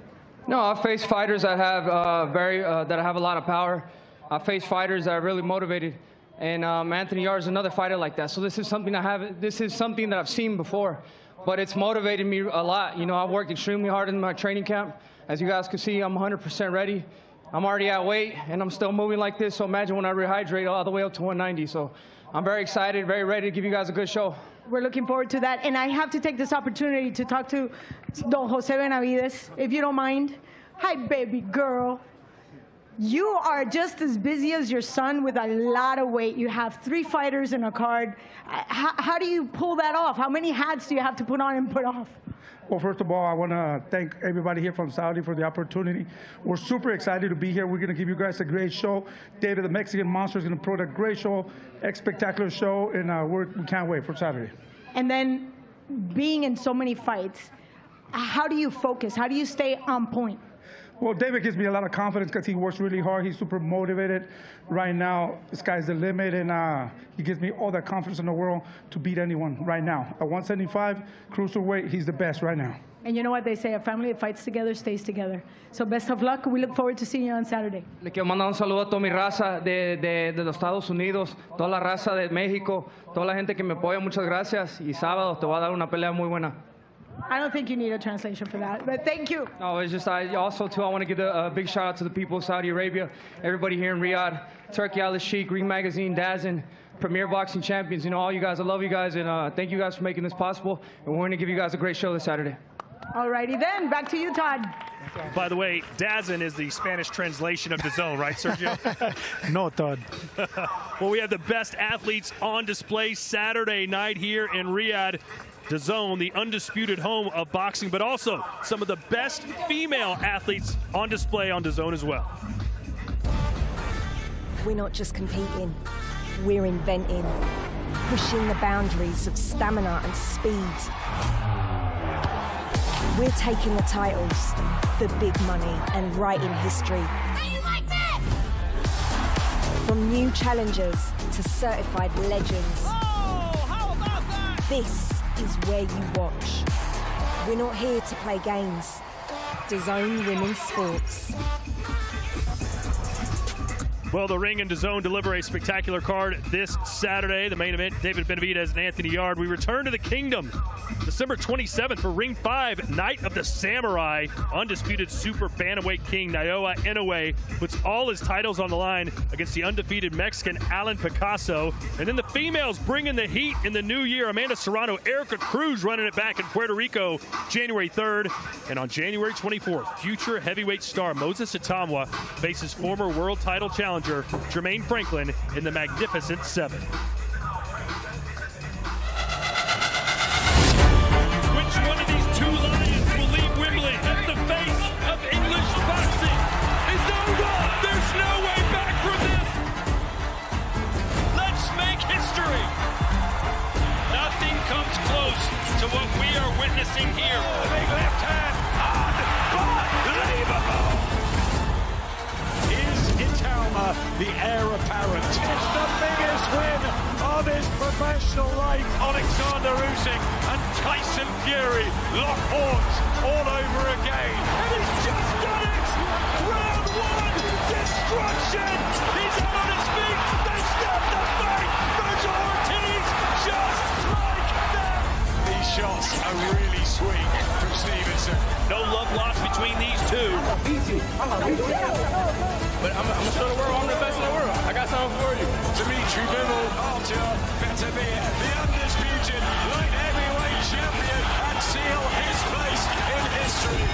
M: No, I've faced fighters that have that have a lot of power. I've faced fighters that are really motivated, and Anthony Yarde is another fighter like that. So this is something that I've seen before, but it's motivated me a lot. You know, I've worked extremely hard in my training camp. As you guys can see, I'm 100% ready. I'm already at weight, and I'm still moving like this. So imagine when I rehydrate all the way up to 190. So I'm very excited, very ready to give you guys a good show.
Q: We're looking forward to that. And I have to take this opportunity to talk to Don Jose Benavidez, if you don't mind. Hi, baby girl. You are just as busy as your son with a lot of weight. You have 3 fighters in a card. How do you pull that off? How many hats do you have to put on and put off?
R: Well, first of all, I want to thank everybody here from Saudi for the opportunity. We're super excited to be here. We're going to give you guys a great show. David, the Mexican Monster, is going to put a great show, a spectacular show, and we can't wait for Saturday.
Q: And then being in so many fights, how do you focus? How do you stay on point?
R: Well, David gives me a lot of confidence because he works really hard. He's super motivated. Right now, the sky's the limit, and he gives me all that confidence in the world to beat anyone right now. At 175, cruiserweight, he's the best right now.
Q: And you know what they say, a family that fights together stays together. So best of luck. We look forward to seeing you on Saturday.
M: Le quiero mandar un saludo a toda mi raza de los Estados Unidos, toda la raza de México, toda la gente que me apoya. Muchas gracias. Y sábado te voy a dar una pelea muy buena.
Q: I don't think you need a translation for that, but thank you.
M: No, it's just I want to give a big shout out to the people of Saudi Arabia, everybody here in Riyadh, Turkey, Al Sheikh, Ring Magazine, DAZN, Premier Boxing Champions, you know, all you guys. I love you guys, and thank you guys for making this possible. And we're going to give you guys a great show this Saturday.
Q: Alrighty then, back to you, Todd.
L: By the way, DAZN is the Spanish translation of DAZN, right, Sergio?
N: No, Todd.
L: Well, we have the best athletes on display Saturday night here in Riyadh. DAZN, the undisputed home of boxing, but also some of the best female athletes on display on DAZN as well.
H: We're not just competing, we're inventing, pushing the boundaries of stamina and speed. We're taking the titles, the big money, and writing history. From new challengers to certified legends. This is where you watch. We're not here to play games. DAZN Women's Sports.
L: Well, the Ring and DAZN deliver a spectacular card this Saturday. The main event, David Benavidez and Anthony Yarde. We return to the Kingdom December 27th for Ring 5, Night of the Samurai. Undisputed Super Bantamweight King Naoya Inoue puts all his titles on the line against the undefeated Mexican Alan Picasso. And then the females bring in the heat in the new year. Amanda Serrano, Erica Cruz running it back in Puerto Rico January 3rd. And on January 24th, future heavyweight star Moses Itamwa faces former world title challenger Jermaine Franklin in the Magnificent Seven. Which one of these two lions will leave Wembley as the face of English boxing? It's over! There's no way back from this! Let's make history! Nothing comes close to what we are witnessing here. Big left hand, unbelievable!
P: The heir apparent. It's the biggest win of his professional life.
L: Alexander Usyk and Tyson Fury lock horns all over again. And he's just done it! Round one, destruction! He's out on his feet! They stop the fight! Virgil Ortiz just like that!
P: These shots are really sweet from Stevenson.
L: No love lost between these two.
P: Easy.
S: But I'm going to show the world I'm the best in the world. I got something for you.
P: Dimitri Bivol, Artur Beterbiev, the undisputed light heavyweight champion, and seal his place in history.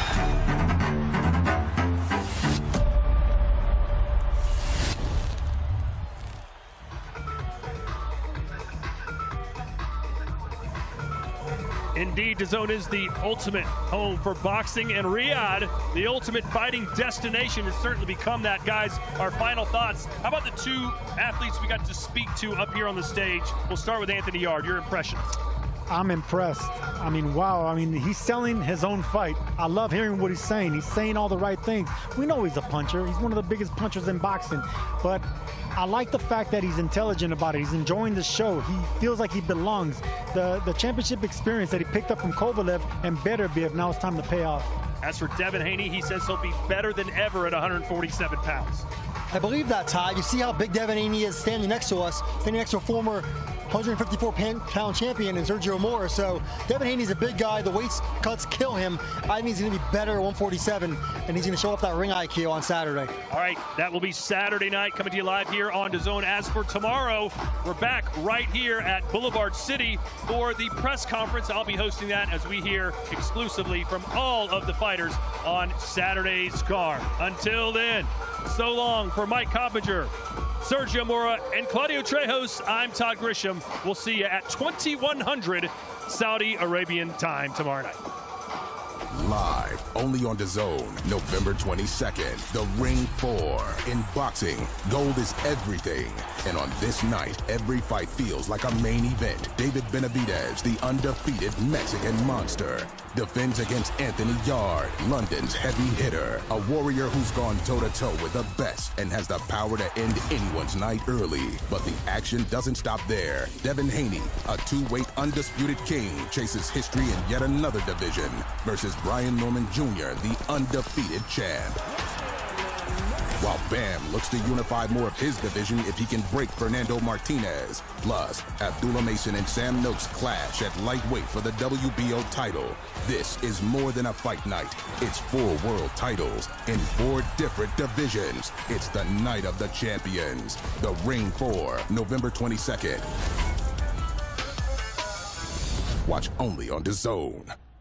L: Indeed, DAZN is the ultimate home for boxing, and Riyadh, the ultimate fighting destination, has certainly become that. Guys, our final thoughts. How about the two athletes we got to speak to up here on the stage? We'll start with Anthony Yarde. Your impressions?
N: I'm impressed. I mean, wow. I mean, he's selling his own fight. I love hearing what he's saying. He's saying all the right things. We know he's a puncher. He's one of the biggest punchers in boxing. But I like the fact that he's intelligent about it. He's enjoying the show. He feels like he belongs. The championship experience that he picked up from Kovalev and Beterbiev, now it's time to pay off.
L: As for Devin Haney, he says he'll be better than ever at 147 pounds.
O: I believe that, Todd. You see how big Devin Haney is standing next to us, standing next to a former 154-pound champion in Sergio Mora. So Devin Haney's a big guy. The weight cuts kill him. I think he's going to be better at 147, and he's going to show off that ring IQ on Saturday.
L: All right, that will be Saturday night, coming to you live here on DAZN. As for tomorrow, we're back right here at Boulevard City for the press conference. I'll be hosting that as we hear exclusively from all of the fighters on Saturday's card. Until then, so long for Mike Coppinger, Sergio Mora, and Claudio Trejos. I'm Todd Grisham. We'll see you at 2100 Saudi Arabian time tomorrow night.
T: Live only on DAZN, November 22nd. The Ring 4. In boxing, gold is everything. And on this night, every fight feels like a main event. David Benavidez, the undefeated Mexican monster, defends against Anthony Yarde, London's heavy hitter. A warrior who's gone toe-to-toe with the best and has the power to end anyone's night early. But the action doesn't stop there. Devin Haney, a two-weight Undisputed King chases history in yet another division versus Brian Norman Jr., the undefeated champ. While Bam looks to unify more of his division if he can break Fernando Martinez. Plus, Abdullah Mason and Sam Noakes clash at lightweight for the WBO title. This is more than a fight night. It's 4 world titles in 4 different divisions. It's the night of the champions. The Ring 4, November 22nd. Watch only on DAZN.